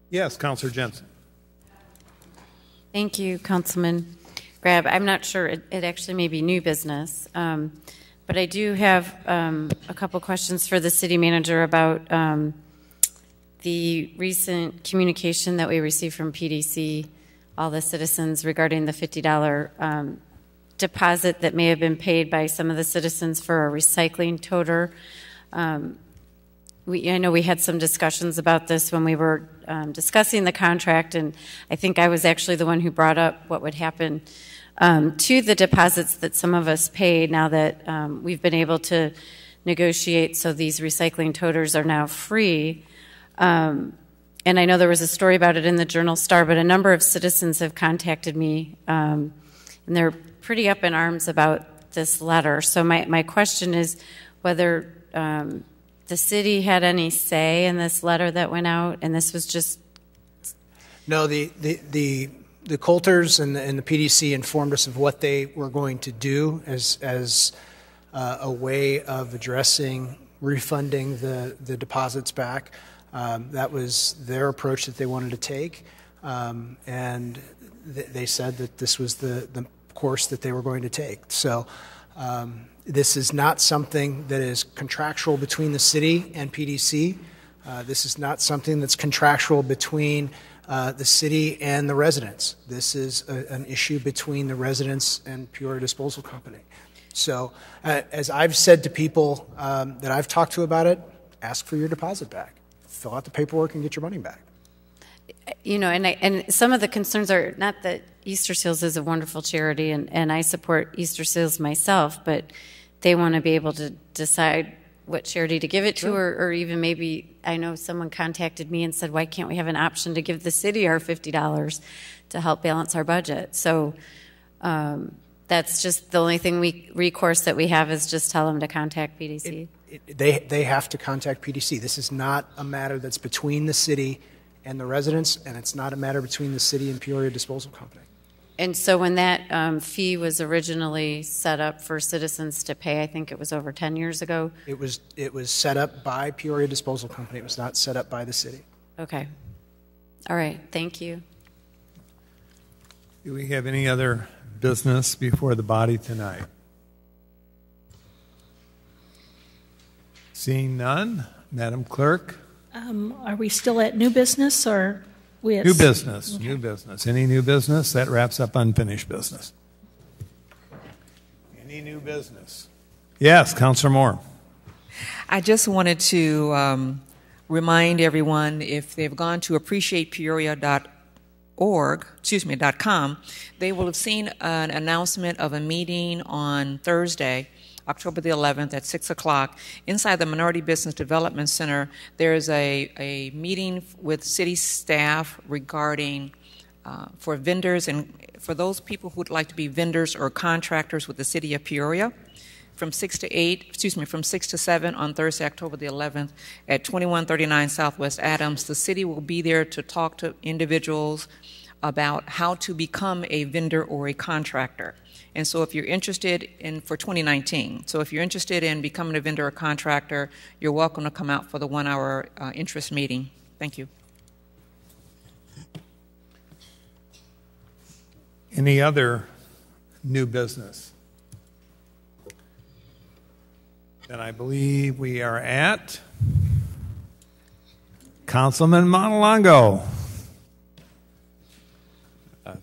Yes, Councilor Jensen.
Thank you, Councilman Grab. I'm not sure. It actually may be new business, but I do have a couple questions for the city manager about the recent communication that we received from PDC, all the citizens, regarding the $50 deposit that may have been paid by some of the citizens for a recycling toter. I know we had some discussions about this when we were discussing the contract, and I think I was actually the one who brought up what would happen to the deposits that some of us paid now that we've been able to negotiate so these recycling toters are now free. And I know there was a story about it in the Journal-Star, but a number of citizens have contacted me, and they're pretty up in arms about this letter. So my question is whether the city had any say in this letter that went out, and this was just...
No, the Coulters and the PDC informed us of what they were going to do as a way of addressing refunding the deposits back. That was their approach that they wanted to take, and they said that this was the course that they were going to take. So this is not something that is contractual between the city and PDC. This is not something that's contractual between the city and the residents. This is an issue between the residents and Peoria Disposal Company. So as I've said to people that I've talked to about it, ask for your deposit back. Fill out the paperwork and get your money back.
You know, and some of the concerns are not that Easter Seals is a wonderful charity, and I support Easter Seals myself, but they want to be able to decide what charity to give it to, or even maybe, I know someone contacted me and said, why can't we have an option to give the city our $50 to help balance our budget? So that's just the only recourse that we have is just tell them to contact PDC.
They have to contact PDC. This is not a matter that's between the city and the residents, and it's not a matter between the city and Peoria Disposal Company.
And so when that fee was originally set up for citizens to pay, I think it was over 10 years ago.
It was set up by Peoria Disposal Company. It was not set up by the city.
Okay. All right. Thank you.
Do we have any other business before the body tonight? Seeing none, Madam Clerk.
Are we still at new business or we
New business,
okay.
New business. Any new business? That wraps up unfinished business. Any new business? Yes, Councilor Moore.
I just wanted to remind everyone, if they've gone to appreciatepeoria.com, they will have seen an announcement of a meeting on Thursday, October the 11th at 6 o'clock. Inside the Minority Business Development Center, there is a meeting with city staff regarding for vendors and for those people who would like to be vendors or contractors with the city of Peoria. From 6 to 7 on Thursday, October the 11th at 2139 Southwest Adams. The city will be there to talk to individuals about how to become a vendor or a contractor. And so if you're interested for 2019, so if you're interested in becoming a vendor or contractor, you're welcome to come out for the 1-hour interest meeting. Thank you.
Any other new business? Then I believe we are at Councilman Montalongo.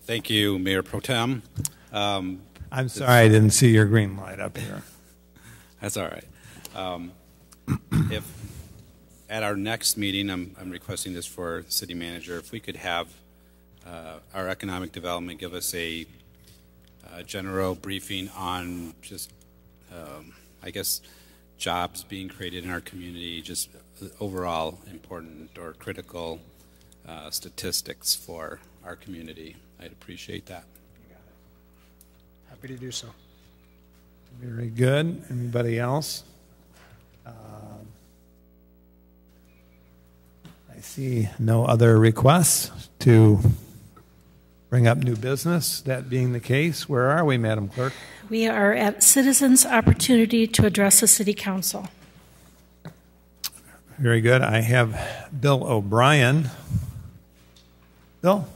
Thank you, Mayor Pro Tem.
I'm sorry I didn't see your green light up here.
That's all right. If at our next meeting, I'm requesting this for city manager, if we could have our economic development give us a general briefing on just, I guess, jobs being created in our community, just overall important or critical statistics for our community. I'd appreciate that.
Happy to do so.
Very good. Anybody else? I see no other requests to Bring up new business. That being the case, where are we, Madam Clerk?
We are at citizens' opportunity to address the City Council.
Very good. I have Bill O'Brien. Bill?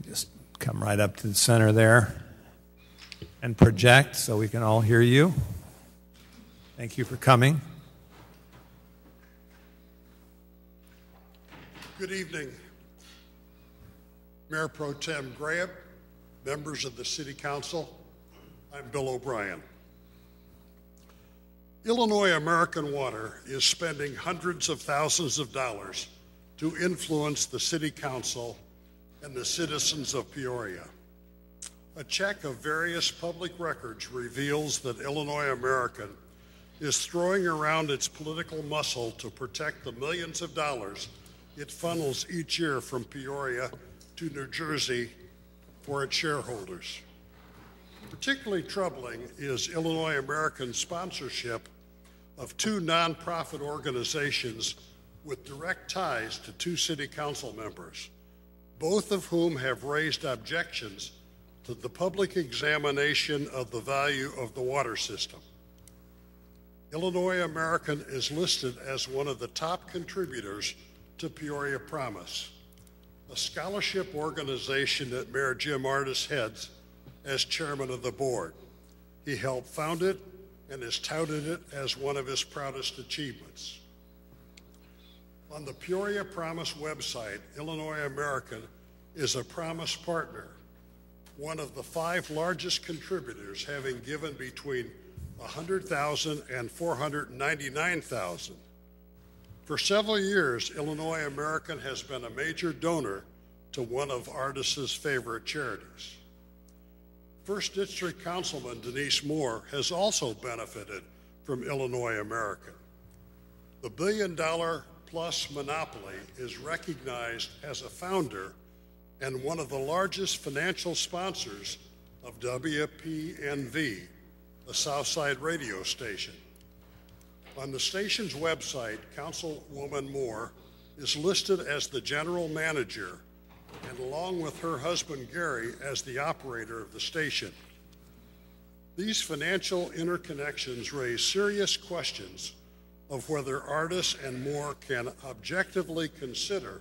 Just come right up to the center there and project so we can all hear you. Thank you for coming.
Good evening, Mayor Pro Tem Graham, members of the City Council. I'm Bill O'Brien. Illinois American Water is spending hundreds of thousands of dollars to influence the City Council and the citizens of Peoria. A check of various public records reveals that Illinois American is throwing around its political muscle to protect the millions of dollars it funnels each year from Peoria to New Jersey for its shareholders. Particularly troubling is Illinois American's sponsorship of two nonprofit organizations with direct ties to two city council members, both of whom have raised objections to the public examination of the value of the water system. Illinois American is listed as one of the top contributors to Peoria Promise, a scholarship organization that Mayor Jim Ardis heads as chairman of the board. He helped found it and has touted it as one of his proudest achievements. On the Peoria Promise website, Illinois American is a Promise partner, one of the 5 largest contributors, having given between $100,000 and $499,000. For several years, Illinois American has been a major donor to one of Ardis's favorite charities. First District Councilman Denise Moore has also benefited from Illinois American. The billion-dollar-plus monopoly is recognized as a founder and one of the largest financial sponsors of WPNV, a Southside radio station. On the station's website, Councilwoman Moore is listed as the general manager and along with her husband Gary as the operator of the station. These financial interconnections raise serious questions of whether Ardis and Moore can objectively consider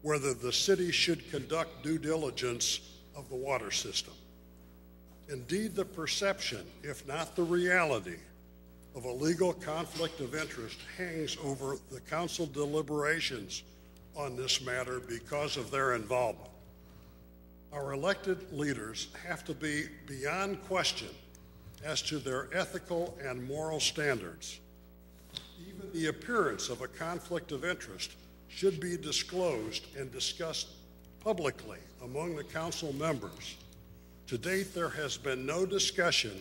whether the city should conduct due diligence of the water system. Indeed, the perception, if not the reality, of a legal conflict of interest hangs over the council deliberations on this matter because of their involvement. Our elected leaders have to be beyond question as to their ethical and moral standards. Even the appearance of a conflict of interest should be disclosed and discussed publicly among the council members. To date, there has been no discussion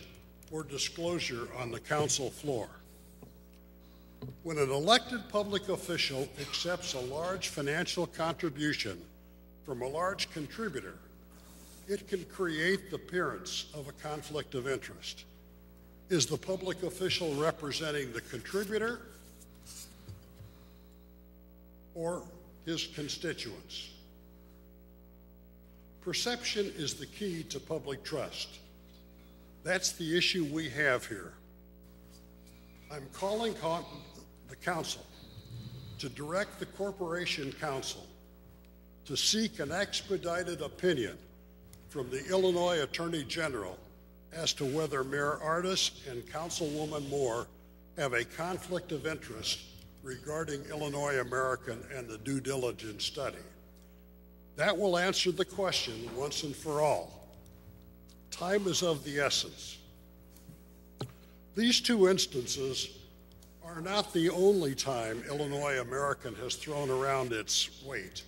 or disclosure on the council floor. When an elected public official accepts a large financial contribution from a large contributor, it can create the appearance of a conflict of interest. Is the public official representing the contributor or his constituents? Perception is the key to public trust. That's the issue we have here. I'm calling on the council to direct the Corporation Council to seek an expedited opinion from the Illinois Attorney General as to whether Mayor Ardis and Councilwoman Moore have a conflict of interest regarding Illinois American and the due diligence study. That will answer the question once and for all. Time is of the essence. These two instances are not the only time Illinois American has thrown around its weight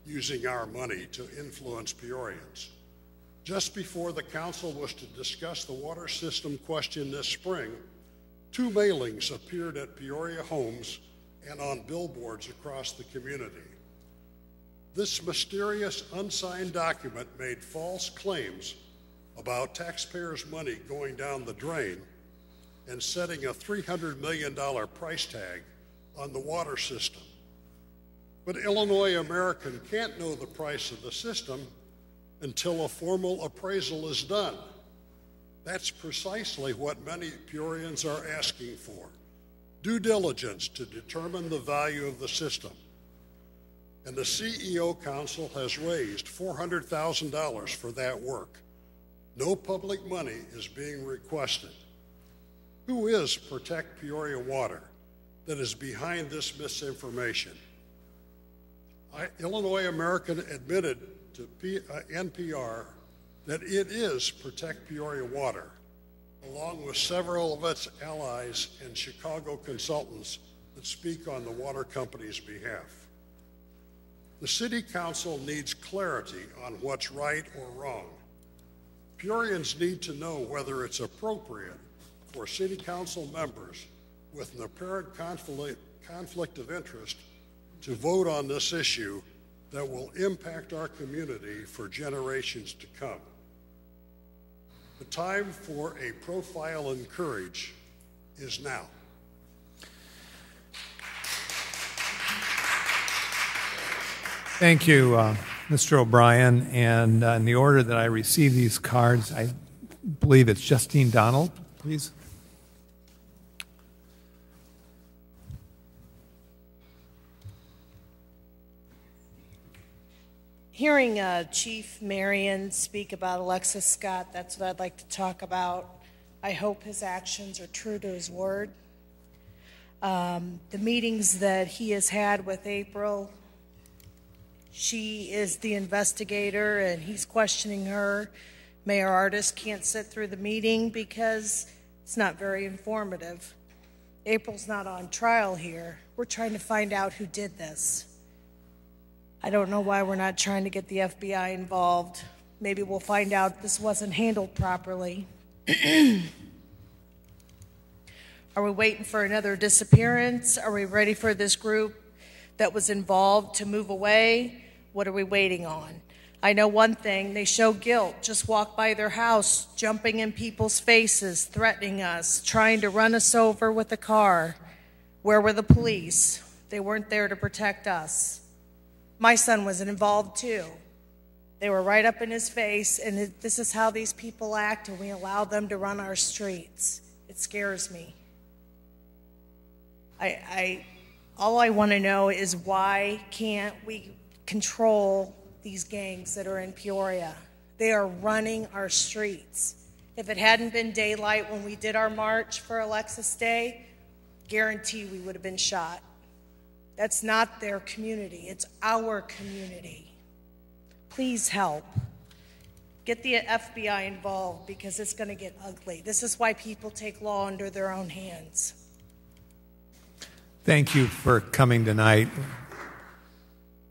using our money to influence Peorians. Just before the council was to discuss the water system question this spring, 2 mailings appeared at Peoria homes and on billboards across the community. This mysterious unsigned document made false claims about taxpayers' money going down the drain and setting a $300 million price tag on the water system. But Illinois American can't know the price of the system until a formal appraisal is done. That's precisely what many Peorians are asking for: due diligence to determine the value of the system. And the CEO Council has raised $400,000 for that work. No public money is being requested. Who is Protect Peoria Water that is behind this misinformation? Illinois American admitted to NPR that it is Protect Peoria Water, along with several of its allies and Chicago consultants that speak on the water company's behalf. The City Council needs clarity on what's right or wrong. Peorians need to know whether it's appropriate for City Council members with an apparent conflict of interest to vote on this issue that will impact our community for generations to come. The time for a profile in courage is now.
Thank you, Mr. O'Brien. And in the order that I received these cards, I believe it's Justine Donald, please.
Hearing Chief Marion speak about Alexis Scott, that's what I'd like to talk about. I hope his actions are true to his word. The meetings that he has had with April, she is the investigator and he's questioning her. Mayor Artis can't sit through the meeting because it's not very informative. April's not on trial here. We're trying to find out who did this. I don't know why we're not trying to get the FBI involved. Maybe we'll find out this wasn't handled properly. Are we waiting for another disappearance? Are we ready for this group that was involved to move away? What are we waiting on? I know one thing, they show guilt. Just walk by their house, jumping in people's faces, threatening us, trying to run us over with a car. Where were the police? They weren't there to protect us. My son was involved too. They were right up in his face, and this is how these people act, and we allow them to run our streets. It scares me. All I want to know is why can't we control these gangs that are in Peoria? They are running our streets. If it hadn't been daylight when we did our march for Alexis Day, guarantee we would have been shot. That's not their community, it's our community. Please help. Get the FBI involved because it's going to get ugly. This is why people take law into their own hands.
Thank you for coming tonight.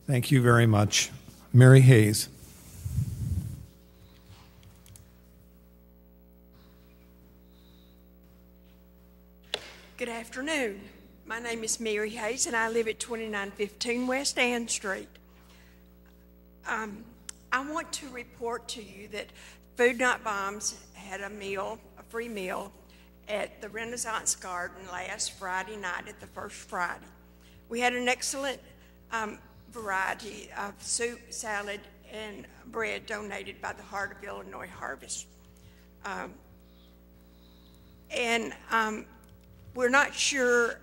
Thank you very much. Mary Hayes.
Good afternoon. My name is Mary Hayes, and I live at 2915 West Ann Street. I want to report to you that Food Not Bombs had a free meal at the Renaissance Garden last Friday night at the first Friday. We had an excellent variety of soup, salad, and bread donated by the Heart of Illinois Harvest. We're not sure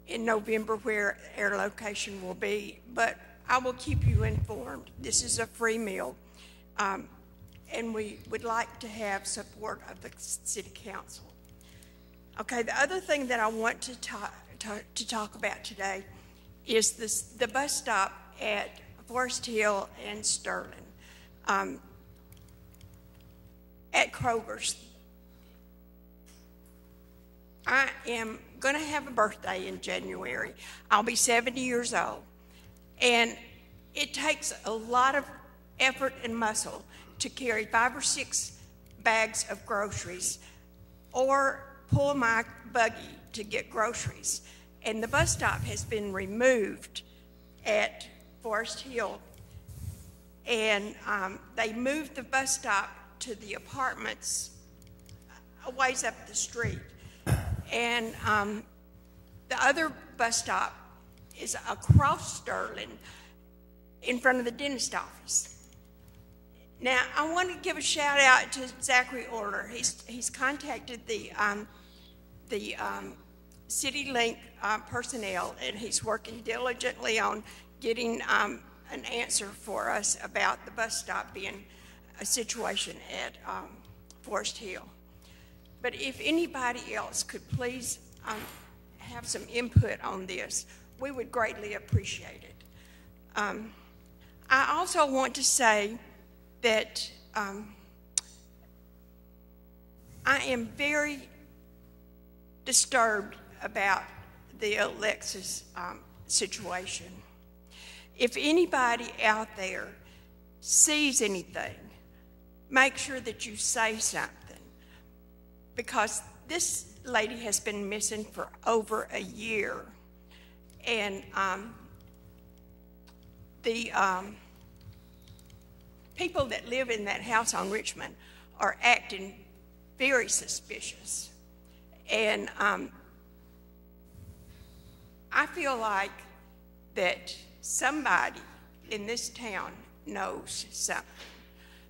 in November where our location will be, but I will keep you informed. This is a free meal, and we would like to have support of the City Council. Okay, the other thing that I want to talk about today is the bus stop at Forest Hill and Sterling. At Kroger's. I am going to have a birthday in January. I'll be 70 years old. And it takes a lot of effort and muscle to carry 5 or 6 bags of groceries or pull my buggy to get groceries. And the bus stop has been removed at Forest Hill. And they moved the bus stop to the apartments a ways up the street. And the other bus stop is across Sterling in front of the dentist office. Now, I want to give a shout out to Zachary Orler. He's contacted the CityLink personnel, and he's working diligently on getting an answer for us about the bus stop being a situation at Forest Hill. But if anybody else could please have some input on this, we would greatly appreciate it. I also want to say that I am very disturbed about the Alexis situation. If anybody out there sees anything, make sure that you say something, because this lady has been missing for over a year, and the people that live in that house on Richmond are acting very suspicious. And I feel like that somebody in this town knows something.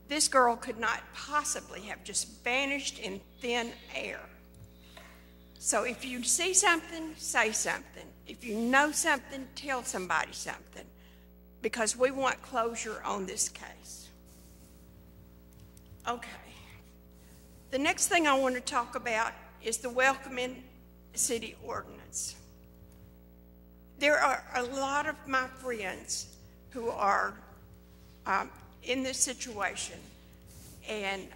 This girl could not possibly have just vanished in thin air. So if you see something, say something. If you know something, tell somebody something, because we want closure on this case. Okay. The next thing I want to talk about is the welcoming city ordinance. There are a lot of my friends who are in this situation, and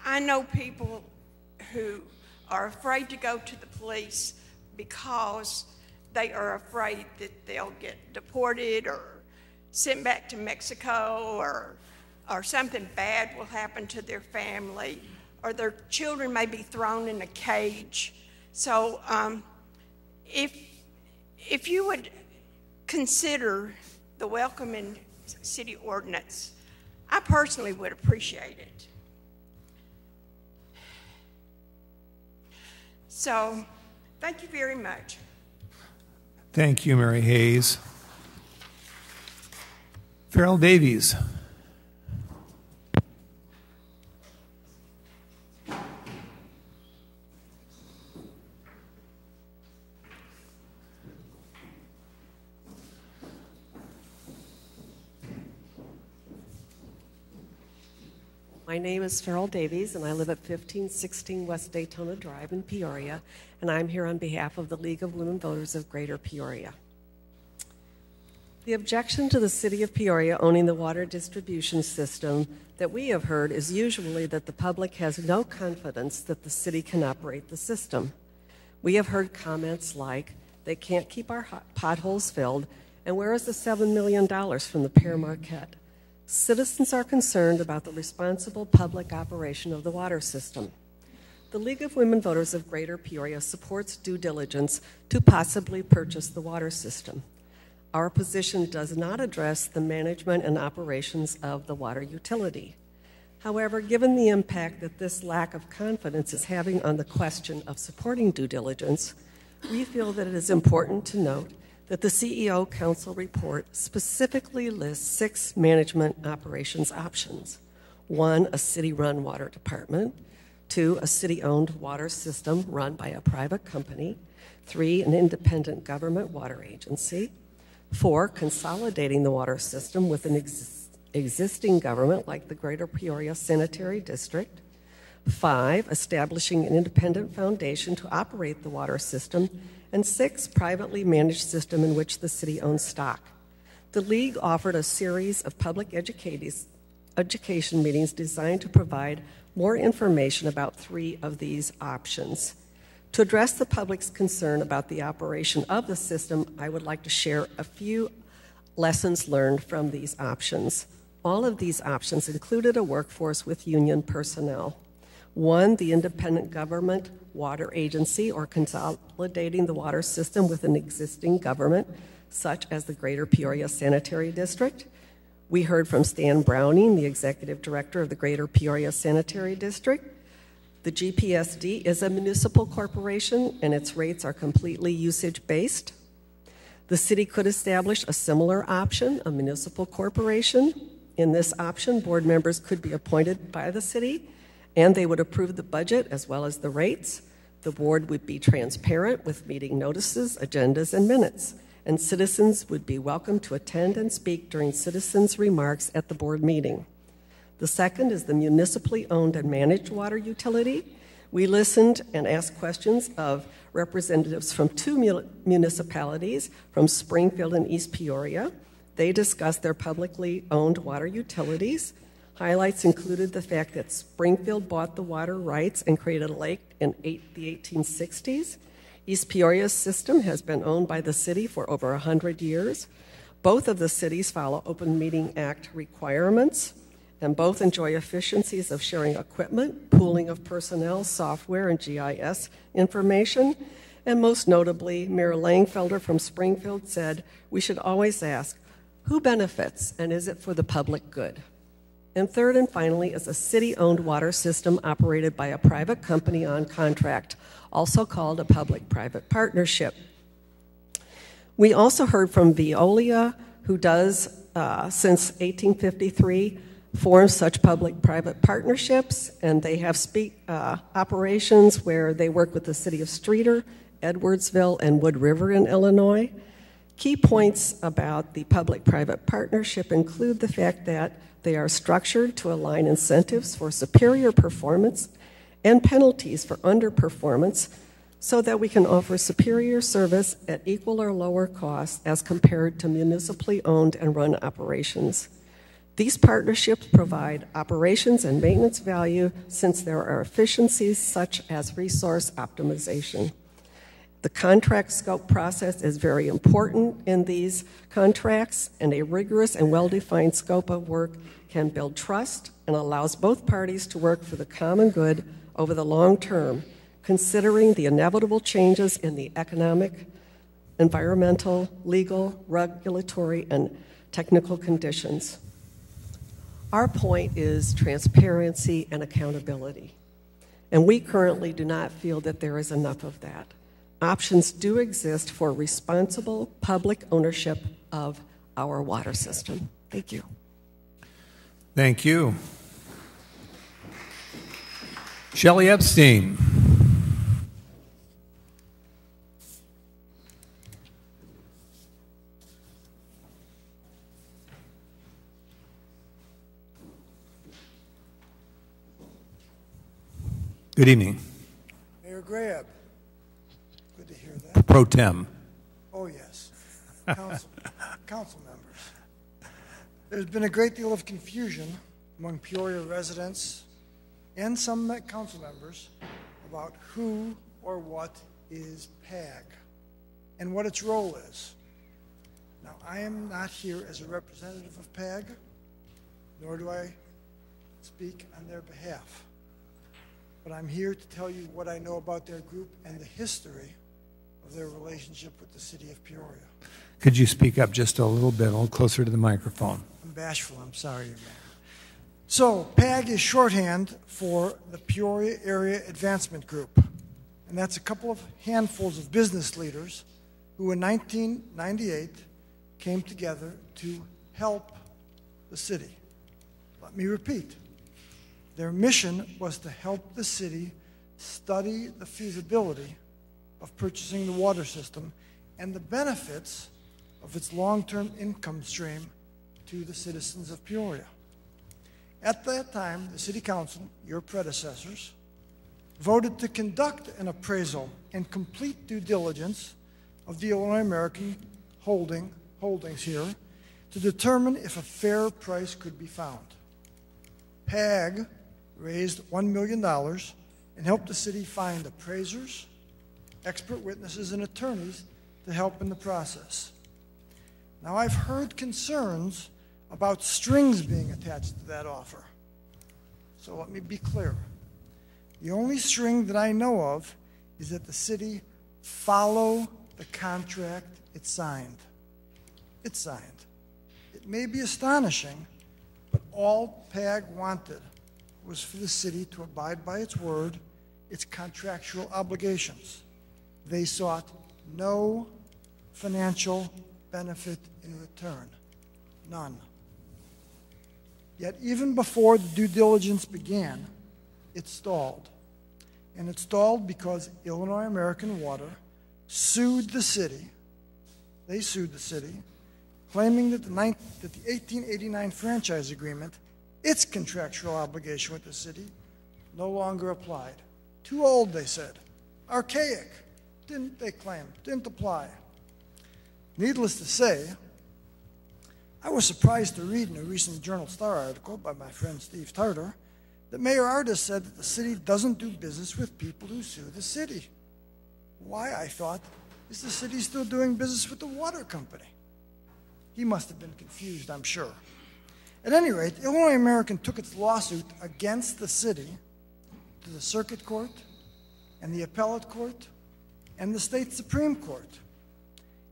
I know people who are afraid to go to the police because they are afraid that they'll get deported or sent back to Mexico, or something bad will happen to their family, or their children may be thrown in a cage. So if you would consider the welcoming city ordinance, I personally would appreciate it. So, thank you very much.
Thank you, Mary Hayes. Farrell Davies.
My name is Farrell Davies, and I live at 1516 West Daytona Drive in Peoria, and I'm here on behalf of the League of Women Voters of Greater Peoria. The objection to the City of Peoria owning the water distribution system that we have heard is usually that the public has no confidence that the city can operate the system. We have heard comments like, they can't keep our potholes filled, and where is the $7 million from the Pear Marquette? Citizens are concerned about the responsible public operation of the water system. The League of Women Voters of Greater Peoria supports due diligence to possibly purchase the water system. Our position does not address the management and operations of the water utility. However, given the impact that this lack of confidence is having on the question of supporting due diligence, we feel that it is important to note that the CEO Council report specifically lists 6 management operations options. 1, a city-run water department. 2, a city-owned water system run by a private company. 3, an independent government water agency. 4, consolidating the water system with an existing government like the Greater Peoria Sanitary District. 5, establishing an independent foundation to operate the water system. And 6, privately managed system in which the city owns stock. The League offered a series of public education meetings designed to provide more information about 3 of these options. To address the public's concern about the operation of the system, I would like to share a few lessons learned from these options. All of these options included a workforce with union personnel. 1, the independent government water agency, or consolidating the water system with an existing government, such as the Greater Peoria Sanitary District. We heard from Stan Browning, the executive director of the Greater Peoria Sanitary District. The GPSD is a municipal corporation, and its rates are completely usage-based. The city could establish a similar option, a municipal corporation. In this option, board members could be appointed by the city, and they would approve the budget as well as the rates. The board would be transparent with meeting notices, agendas, and minutes, and citizens would be welcome to attend and speak during citizens' remarks at the board meeting. The second is the municipally owned and managed water utility. We listened and asked questions of representatives from two municipalities, from Springfield and East Peoria. They discussed their publicly owned water utilities. Highlights included the fact that Springfield bought the water rights and created a lake in the 1860s. East Peoria's system has been owned by the city for over 100 years. Both of the cities follow Open Meeting Act requirements, and both enjoy efficiencies of sharing equipment, pooling of personnel, software, and GIS information. And most notably, Mayor Langfelder from Springfield said, we should always ask, who benefits, and is it for the public good? And third and finally is a city-owned water system operated by a private company on contract, also called a public-private partnership. We also heard from Veolia, who does, since 1853, form such public-private partnerships, and they have operations where they work with the city of Streator, Edwardsville, and Wood River in Illinois. Key points about the public-private partnership include the fact that they are structured to align incentives for superior performance and penalties for underperformance so that we can offer superior service at equal or lower cost as compared to municipally owned and run operations. These partnerships provide operations and maintenance value since there are efficiencies such as resource optimization. The contract scope process is very important in these contracts, and a rigorous and well-defined scope of work can build trust and allows both parties to work for the common good over the long term, considering the inevitable changes in the economic, environmental, legal, regulatory, and technical conditions. Our point is transparency and accountability, and we currently do not feel that there is enough of that. Options do exist for responsible public ownership of our water system. Thank you.
Thank you. Shelley Epstein. Good evening.
Mayor Grab. Good to hear that.
Pro Tem.
Oh, yes. Council members. There's been a great deal of confusion among Peoria residents and some council members about who or what is PAG and what its role is. Now, I am not here as a representative of PAG, nor do I speak on their behalf. But I'm here to tell you what I know about their group and the history of their relationship with the city of Peoria.
Could you speak up just a little bit, a little closer to the microphone?
I'm bashful, I'm sorry, Mayor. So, PAG is shorthand for the Peoria Area Advancement Group. And that's a couple of handfuls of business leaders who in 1998 came together to help the city. Let me repeat. Their mission was to help the city study the feasibility of purchasing the water system and the benefits of its long-term income stream to the citizens of Peoria. At that time, the City Council, your predecessors, voted to conduct an appraisal and complete due diligence of the Illinois American holdings here to determine if a fair price could be found. PAG raised $1 million and helped the city find appraisers, expert witnesses, and attorneys to help in the process. Now, I've heard concerns about strings being attached to that offer. So let me be clear. The only string that I know of is that the city follow the contract it signed. It signed. It may be astonishing, but all PAG wanted was for the city to abide by its word its contractual obligations. They sought no financial benefit in return. None. Yet even before the due diligence began, it stalled. And it stalled because Illinois American Water sued the city. They sued the city, claiming that the 1889 franchise agreement, its contractual obligation with the city, no longer applied. Too old, they said. Archaic, they claimed, didn't apply. Needless to say, I was surprised to read in a recent Journal Star article by my friend Steve Tarter that Mayor Ardis said that the city doesn't do business with people who sue the city. Why, I thought, is the city still doing business with the water company? He must have been confused, I'm sure. At any rate, Illinois American took its lawsuit against the city to the Circuit Court and the Appellate Court and the State Supreme Court.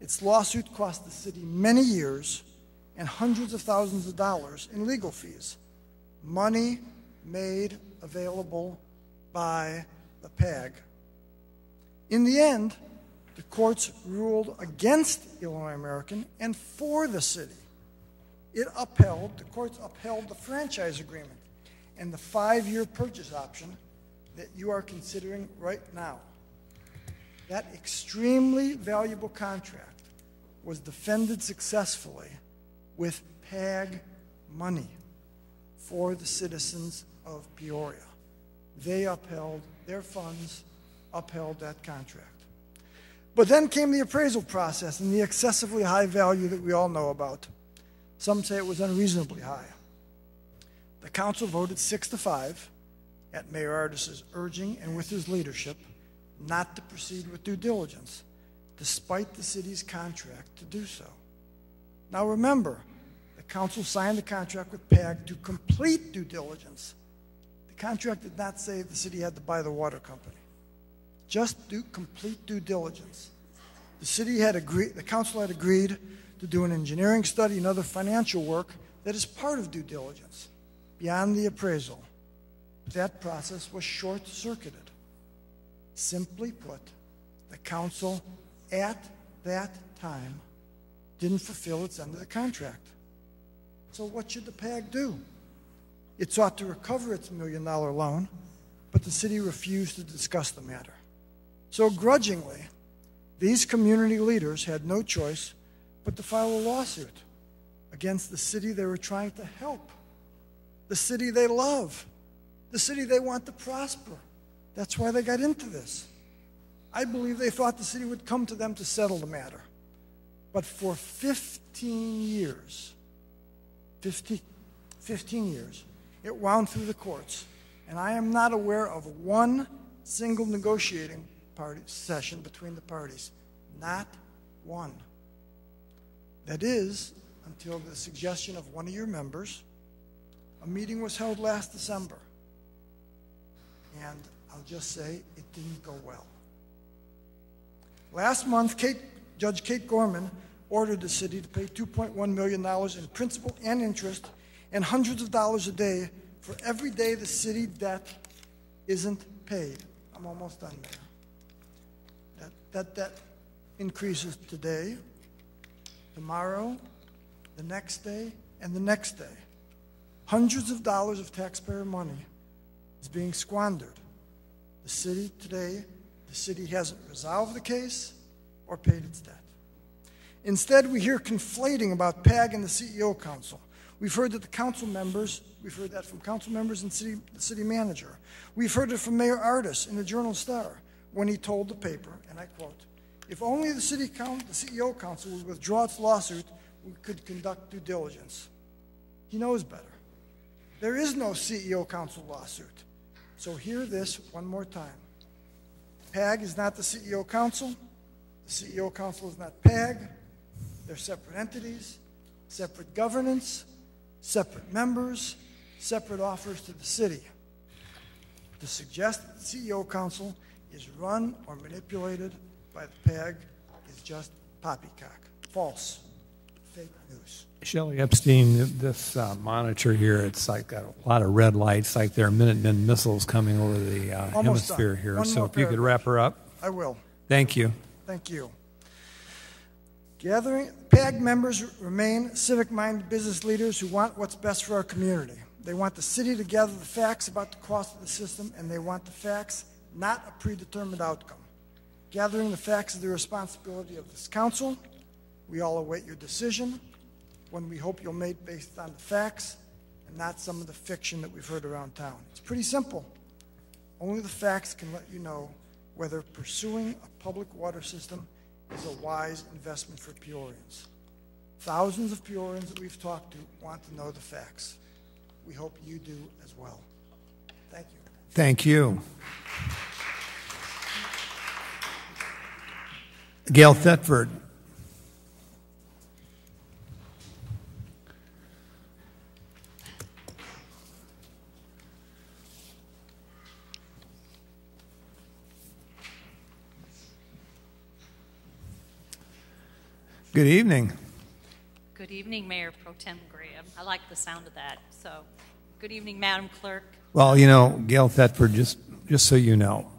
Its lawsuit cost the city many years and hundreds of thousands of dollars in legal fees, money made available by the PAG. In the end, the courts ruled against Illinois American and for the city. The courts upheld the franchise agreement and the 5-year purchase option that you are considering right now. That extremely valuable contract was defended successfully with PAG money for the citizens of Peoria. They upheld, their funds upheld that contract. But then came the appraisal process and the excessively high value that we all know about. Some say it was unreasonably high. The council voted 6-5 at Mayor Ardis's urging and with his leadership not to proceed with due diligence, despite the city's contract to do so. Now remember, the council signed the contract with PAG to complete due diligence. The contract did not say the city had to buy the water company. Just do complete due diligence. The council had agreed to do an engineering study and other financial work that is part of due diligence, beyond the appraisal. That process was short-circuited. Simply put, the council at that time didn't fulfill its end of the contract. So what should the PAG do? It sought to recover its $1 million loan, but the city refused to discuss the matter. So grudgingly, these community leaders had no choice but to file a lawsuit against the city they were trying to help, the city they love, the city they want to prosper. That's why they got into this. I believe they thought the city would come to them to settle the matter. But for 15 years, it wound through the courts. And I am not aware of one single negotiating session between the parties. Not one. That is, until the suggestion of one of your members, a meeting was held last December. And I'll just say it didn't go well. Last month, Judge Kate Gorman ordered the city to pay $2.1 million in principal and interest and hundreds of dollars a day for every day the city debt isn't paid. I'm almost done, Mayor. That debt increases today, tomorrow, the next day, and the next day. Hundreds of dollars of taxpayer money is being squandered. The city hasn't resolved the case or paid its debt. Instead, we hear conflating about PAG and the CEO Council. We've heard that we've heard that from council members and the city manager. We've heard it from Mayor Ardis in the Journal Star when he told the paper, and I quote, "If only the CEO Council would withdraw its lawsuit, we could conduct due diligence." He knows better. There is no CEO Council lawsuit. So hear this one more time. PAG is not the CEO Council. The CEO Council is not PAG. They're separate entities, separate governance, separate members, separate offers to the city. To suggest that the CEO Council is run or manipulated by the PAG is just poppycock. False. fake news.
Shelley Epstein, this monitor here, it's like got a lot of red lights, like there are Minutemen missiles coming over the hemisphere here.
One
So
more
if you could
paragraph.
wrap her up.
I will.
Thank you.
Thank you. PAG members remain civic-minded business leaders who want what's best for our community. They want the city to gather the facts about the cost of the system, and they want the facts, not a predetermined outcome. Gathering the facts is the responsibility of this council. We all await your decision, one we hope you'll make based on the facts and not some of the fiction that we've heard around town. It's pretty simple. Only the facts can let you know whether pursuing a public water system is a wise investment for Peorians. Thousands of Peorians that we've talked to want to know the facts. We hope you do as well. Thank you.
Thank you. Gail Thetford. Good evening.
Good evening, Mayor Pro Tem Graham. I like the sound of that. So, good evening, Madam Clerk.
Well, you know, Gail Thetford, just so you know,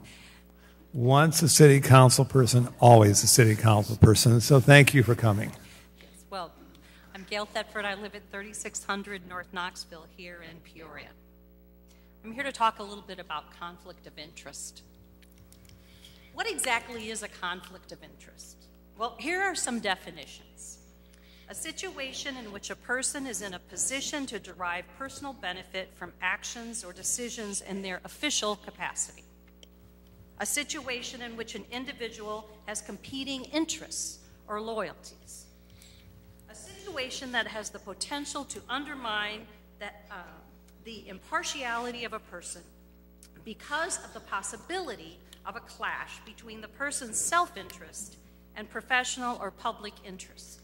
once a city council person, always a city council person. So thank you for coming.
Yes, well, I'm Gail Thetford. I live at 3600 North Knoxville here in Peoria. I'm here to talk a little bit about conflict of interest. What exactly is a conflict of interest? Well, here are some definitions. A situation in which a person is in a position to derive personal benefit from actions or decisions in their official capacity. A situation in which an individual has competing interests or loyalties. A situation that has the potential to undermine the impartiality of a person because of the possibility of a clash between the person's self-interest and professional or public interest.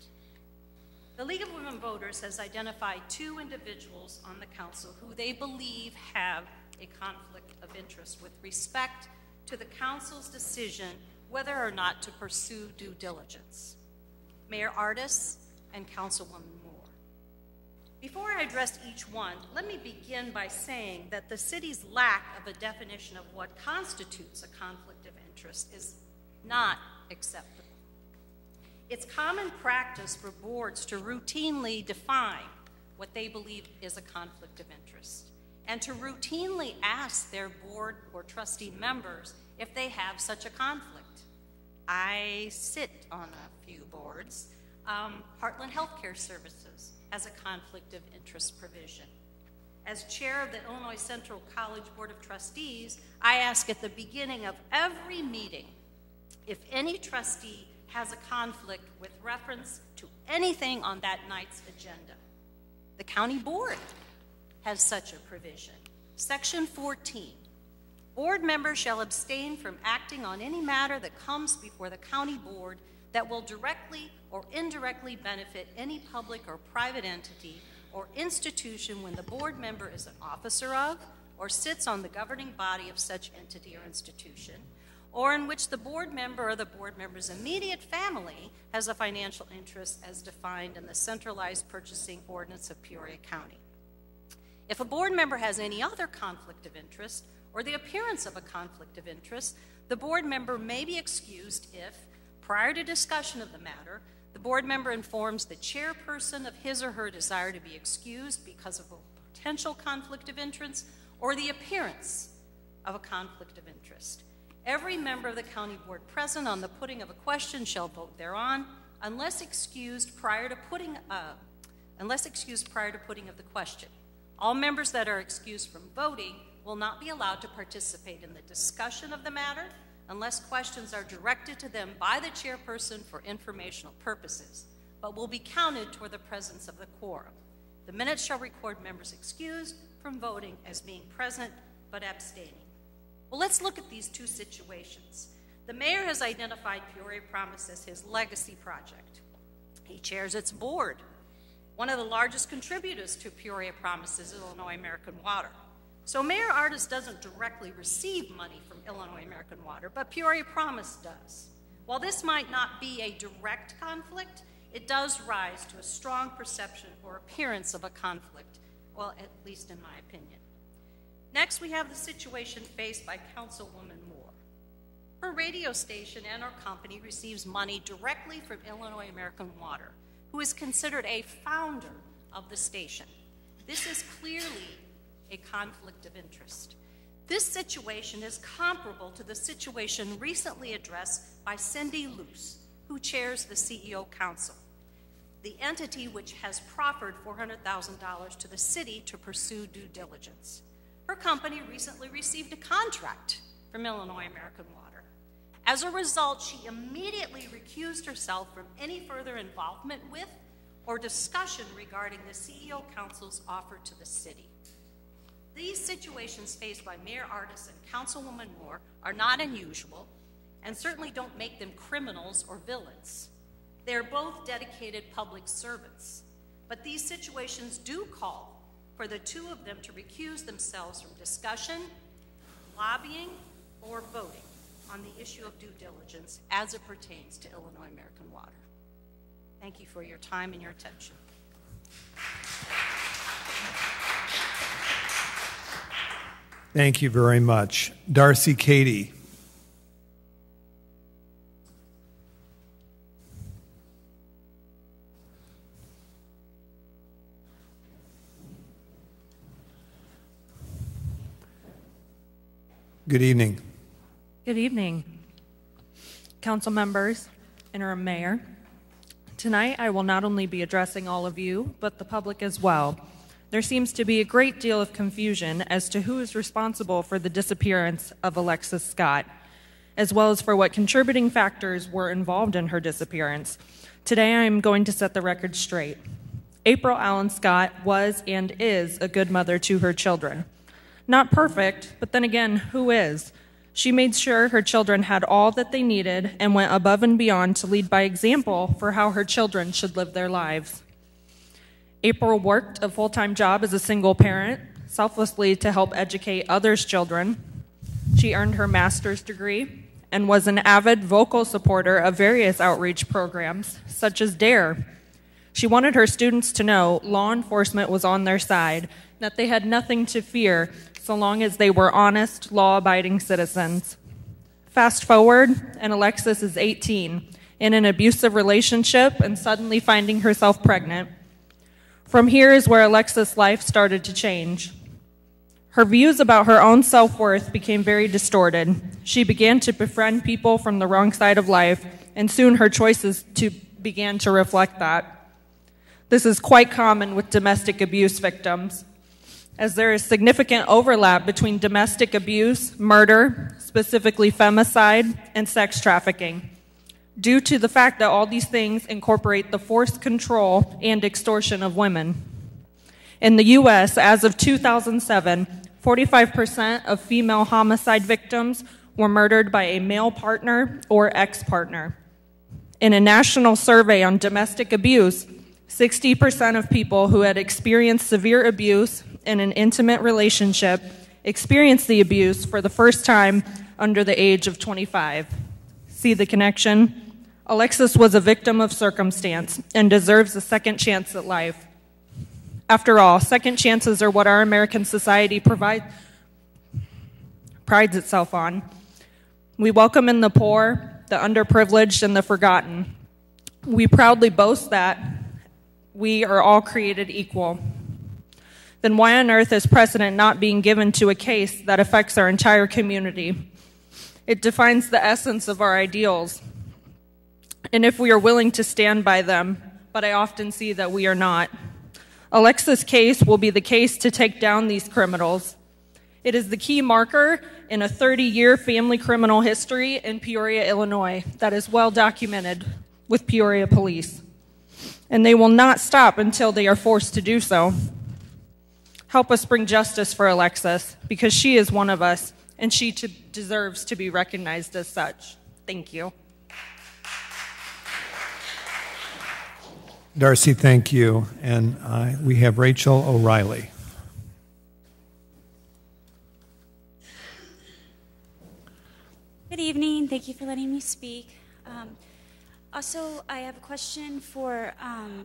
The League of Women Voters has identified 2 individuals on the council who they believe have a conflict of interest with respect to the council's decision whether or not to pursue due diligence. Mayor Artis and Councilwoman Moore. Before I address each one, let me begin by saying that the city's lack of a definition of what constitutes a conflict of interest is not acceptable. It's common practice for boards to routinely define what they believe is a conflict of interest and to routinely ask their board or trustee members if they have such a conflict. I sit on a few boards. Heartland Healthcare Services has a conflict of interest provision. As chair of the Illinois Central College Board of Trustees, I ask at the beginning of every meeting if any trustee has a conflict with reference to anything on that night's agenda. The county board has such a provision. Section 14, board members shall abstain from acting on any matter that comes before the county board that will directly or indirectly benefit any public or private entity or institution when the board member is an officer of or sits on the governing body of such entity or institution, or in which the board member or the board member's immediate family has a financial interest as defined in the centralized purchasing ordinance of Peoria County. If a board member has any other conflict of interest or the appearance of a conflict of interest, the board member may be excused if, prior to discussion of the matter, the board member informs the chairperson of his or her desire to be excused because of a potential conflict of interest or the appearance of a conflict of interest. Every member of the county board present on the putting of a question shall vote thereon, unless excused prior to putting of the question. All members that are excused from voting will not be allowed to participate in the discussion of the matter unless questions are directed to them by the chairperson for informational purposes, but will be counted toward the presence of the quorum. The minutes shall record members excused from voting as being present but abstaining. Well, let's look at these 2 situations. The mayor has identified Peoria Promise as his legacy project. He chairs its board. One of the largest contributors to Peoria Promise is Illinois American Water. So Mayor Artis doesn't directly receive money from Illinois American Water, but Peoria Promise does. While this might not be a direct conflict, it does rise to a strong perception or appearance of a conflict, well, at least in my opinion. Next, we have the situation faced by Councilwoman Moore. Her radio station and our company receives money directly from Illinois American Water, who is considered a founder of the station. This is clearly a conflict of interest. This situation is comparable to the situation recently addressed by Cindy Luce, who chairs the CEO Council, the entity which has proffered $400,000 to the city to pursue due diligence. Her company recently received a contract from Illinois American Water. As a result, she immediately recused herself from any further involvement with or discussion regarding the CEO Council's offer to the city. These situations faced by Mayor Artis and Councilwoman Moore are not unusual and certainly don't make them criminals or villains. They are both dedicated public servants, but these situations do call for the two of them to recuse themselves from discussion, lobbying, or voting on the issue of due diligence as it pertains to Illinois American Water. Thank you for your time and your attention.
Thank you very much. Darcy Cady. Good evening.
Good evening, council members, interim mayor. Tonight I will not only be addressing all of you, but the public as well. There seems to be a great deal of confusion as to who is responsible for the disappearance of Alexis Scott, as well as for what contributing factors were involved in her disappearance. Today I am going to set the record straight. April Allen Scott was and is a good mother to her children. Not perfect, but then again, who is? She made sure her children had all that they needed and went above and beyond to lead by example for how her children should live their lives. April worked a full-time job as a single parent, selflessly to help educate others' children. She earned her master's degree and was an avid vocal supporter of various outreach programs, such as DARE. She wanted her students to know law enforcement was on their side, that they had nothing to fear so long as they were honest, law-abiding citizens. Fast forward, and Alexis is 18, in an abusive relationship and suddenly finding herself pregnant. From here is where Alexis' life started to change. Her views about her own self-worth became very distorted. She began to befriend people from the wrong side of life, and soon her choices began to reflect that. This is quite common with domestic abuse victims, as there is significant overlap between domestic abuse, murder, specifically femicide, and sex trafficking, due to the fact that all these things incorporate the forced control and extortion of women. In the U.S., as of 2007, 45% of female homicide victims were murdered by a male partner or ex-partner. In a national survey on domestic abuse, 60% of people who had experienced severe abuse in an intimate relationship experienced the abuse for the first time under the age of 25. See the connection? Alexis was a victim of circumstance and deserves a second chance at life. After all, second chances are what our American society prides itself on. We welcome in the poor, the underprivileged, and the forgotten. We proudly boast that we are all created equal. Then why on earth is precedent not being given to a case that affects our entire community? It defines the essence of our ideals, and if we are willing to stand by them, but I often see that we are not. Alexis' case will be the case to take down these criminals. It is the key marker in a 30-year family criminal history in Peoria, Illinois, that is well documented with Peoria police. And they will not stop until they are forced to do so. Help us bring justice for Alexis, because she is one of us, and she deserves to be recognized as such. Thank you.
Darcy, thank you. And we have Rachel O'Reilly.
Good evening. Thank you for letting me speak.
Also, I have a question for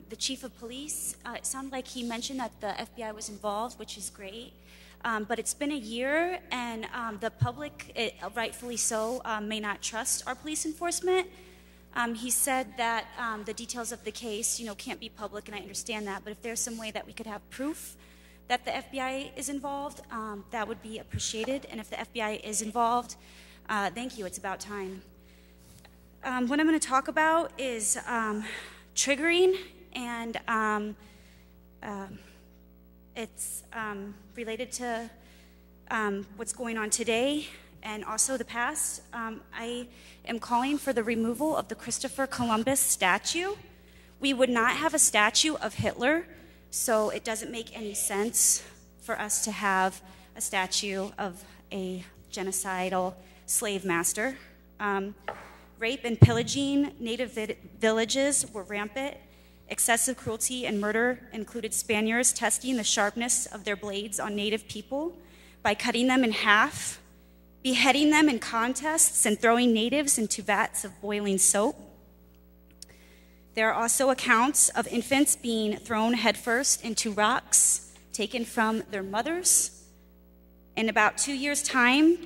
the chief of police. It sounded like he mentioned that the FBI was involved, which is great. But it's been a year, and the public, rightfully so, may not trust our police enforcement. He said that the details of the case, can't be public, and I understand that. But if there's some way that we could have proof that the FBI is involved, that would be appreciated. And if the FBI is involved, thank you. It's about time. What I'm going to talk about is triggering, and it's related to what's going on today and also the past. I am calling for the removal of the Christopher Columbus statue. We would not have a statue of Hitler, so it doesn't make any sense for us to have a statue of a genocidal slave master. Rape and pillaging native villages were rampant. Excessive cruelty and murder included Spaniards testing the sharpness of their blades on native people by cutting them in half, beheading them in contests, and throwing natives into vats of boiling soap. There are also accounts of infants being thrown headfirst into rocks taken from their mothers. In about 2 years' time,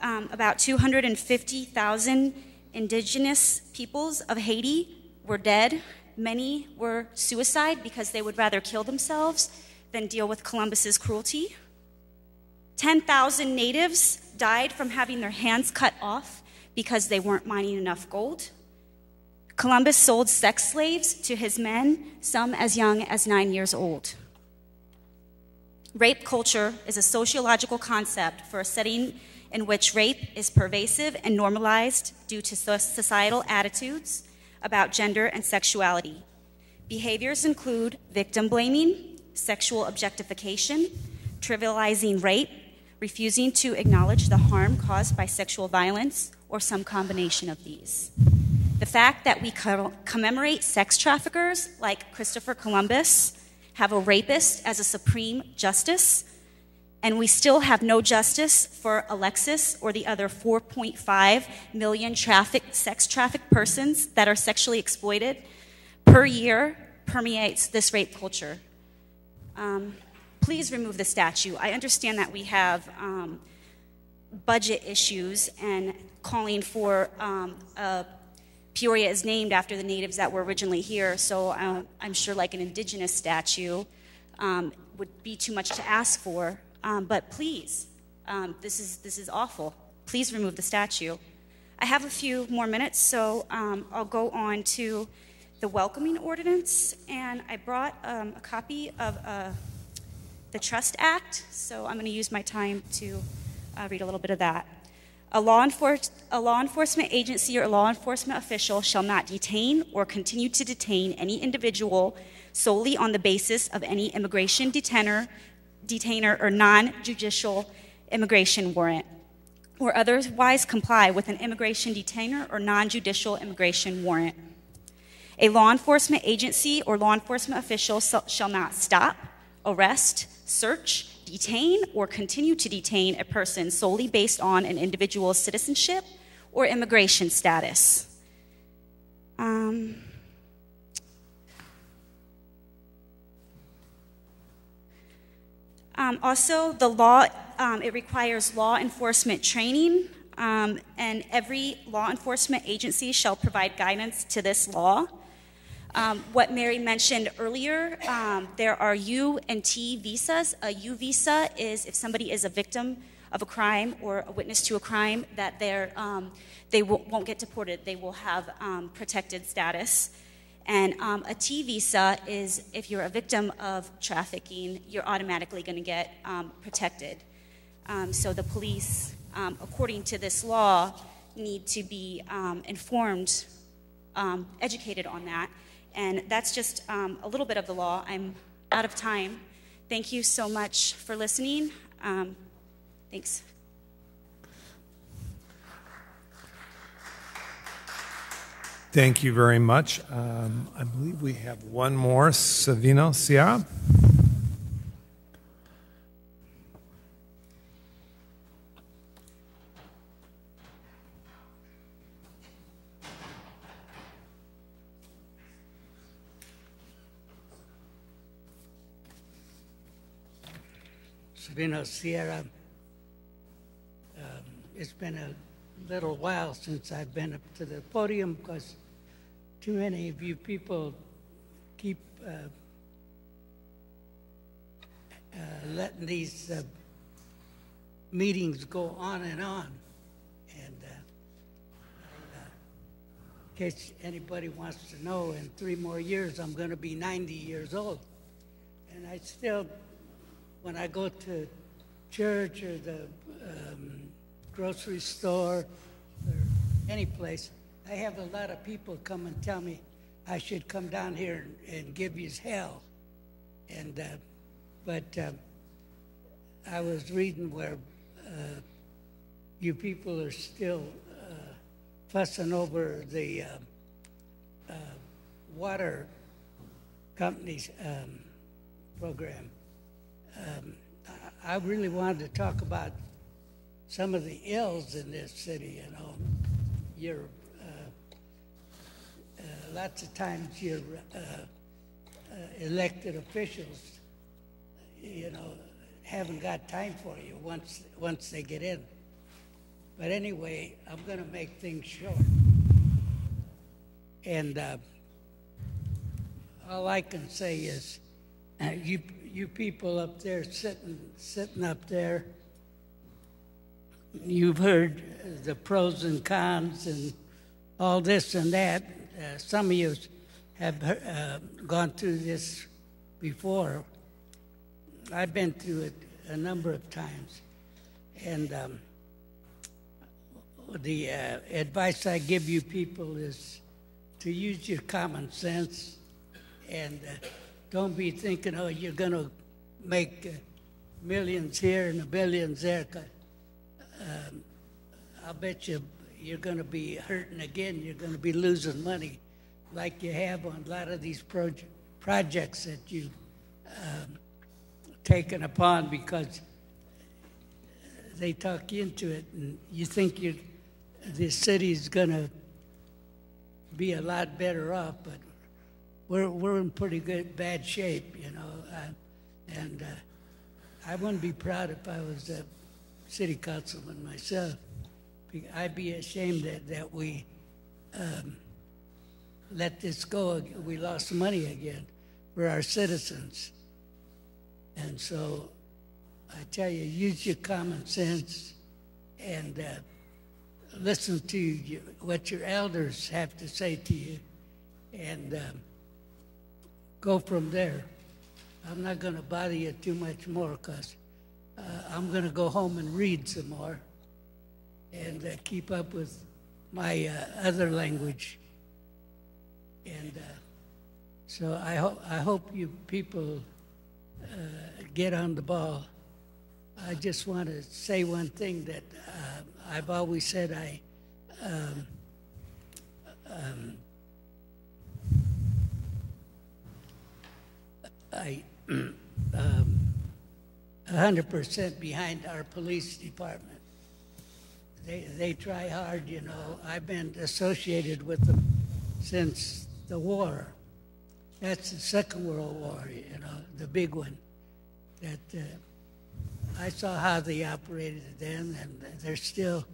about 250,000 indigenous peoples of Haiti were dead. Many were suicide because they would rather kill themselves than deal with Columbus's cruelty. 10,000 natives died from having their hands cut off because they weren't mining enough gold. Columbus sold sex slaves to his men, some as young as 9 years old. Rape culture is a sociological concept for a setting in which rape is pervasive and normalized due to societal attitudes about gender and sexuality. Behaviors include victim blaming, sexual objectification, trivializing rape, refusing to acknowledge the harm caused by sexual violence, or some combination of these. The fact that we commemorate sex traffickers like Christopher Columbus, have a rapist as a supreme justice, and we still have no justice for Alexis or the other 4.5 million sex trafficked persons that are sexually exploited per year permeates this rape culture. Please remove the statue. I understand that we have budget issues and calling for Peoria is named after the natives that were originally here, so I'm sure like an indigenous statue would be too much to ask for. But please, this is awful. Please remove the statue. I have a few more minutes, so I'll go on to the welcoming ordinance, and I brought a copy of the Trust Act, so I'm going to use my time to read a little bit of that. A law enforcement agency or law enforcement official shall not detain or continue to detain any individual solely on the basis of any immigration detainer or non-judicial immigration warrant, or otherwise comply with an immigration detainer or non-judicial immigration warrant. A law enforcement agency or law enforcement official shall not stop, arrest, search, detain, or continue to detain a person solely based on an individual's citizenship or immigration status. Also, the law, it requires law enforcement training, and every law enforcement agency shall provide guidance to this law. What Mary mentioned earlier, there are U and T visas. A U visa is if somebody is a victim of a crime or a witness to a crime, that they won't get deported. They will have protected status. And a T visa is if you're a victim of trafficking, you're automatically going to get protected. So the police, according to this law, need to be informed, educated on that. And that's just a little bit of the law. I'm out of time. Thank you so much for listening. Thanks.
Thank you very much. I believe we have one more. Savino Sierra.
Sabino Sierra. It's been a little while since I've been up to the podium because too many of you people keep letting these meetings go on and on. And in case anybody wants to know, in 3 more years, I'm going to be 90 years old. And I still, when I go to church or the grocery store or any place, I have a lot of people come and tell me I should come down here and give you hell. And but I was reading where you people are still fussing over the water company's program. I really wanted to talk about some of the ills in this city. You know, you're lots of times your elected officials, you know, haven't got time for you once they get in. But anyway, I'm going to make things short. And all I can say is, you people up there sitting up there, you've heard the pros and cons and all this and that. Some of you have gone through this before. I've been through it a number of times. And the advice I give you people is to use your common sense and don't be thinking, oh, you're going to make millions here and billions there. I'll bet you're going to be hurting again. You're going to be losing money like you have on a lot of these projects that you've taken upon because they talk you into it and you think the city's going to be a lot better off, but we're in pretty bad shape, you know. And I wouldn't be proud if I was a city councilman myself. I'd be ashamed that we let this go. We lost money again for our citizens. And so I tell you, use your common sense and listen to what your elders have to say to you and go from there. I'm not going to bother you too much more because I'm going to go home and read some more and keep up with my other language. And so I hope you people get on the ball. I just want to say one thing that I've always said. I 100% behind our police department. They try hard, you know. I've been associated with them since the war. That's the Second World War, you know, the big one. That I saw how they operated then, and they're still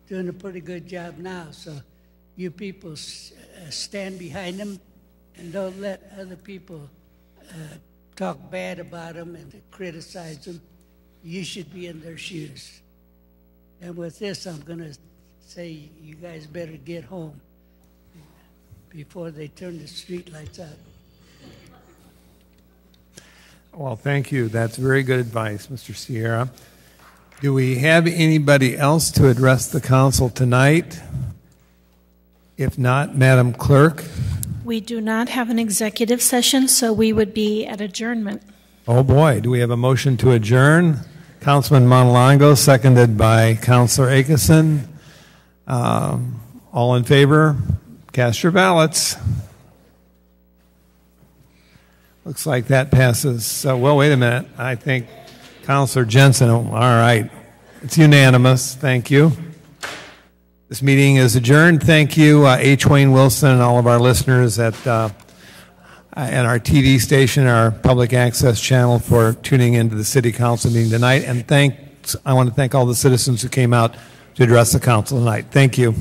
doing a pretty good job now. So you people stand behind them and don't let other people talk bad about them and criticize them. You should be in their shoes. And with this, I'm going to say you guys better get home before they turn the street lights out.
Well, thank you. That's very good advice, Mr. Sierra. Do we have anybody else to address the council tonight? If not, Madam Clerk.
We do not have an executive session, so we would be at adjournment.
Oh boy, do we have a motion to adjourn? Councilman Montalongo, seconded by Councilor Akeson. All in favor? Cast your ballots. Looks like that passes. Well, wait a minute. I think Councilor Jensen. All right. It's unanimous. Thank you. This meeting is adjourned. Thank you, H. Wayne Wilson, and all of our listeners at and our TV station, our public access channel for tuning into the City Council meeting tonight. And I want to thank all the citizens who came out to address the council tonight. Thank you.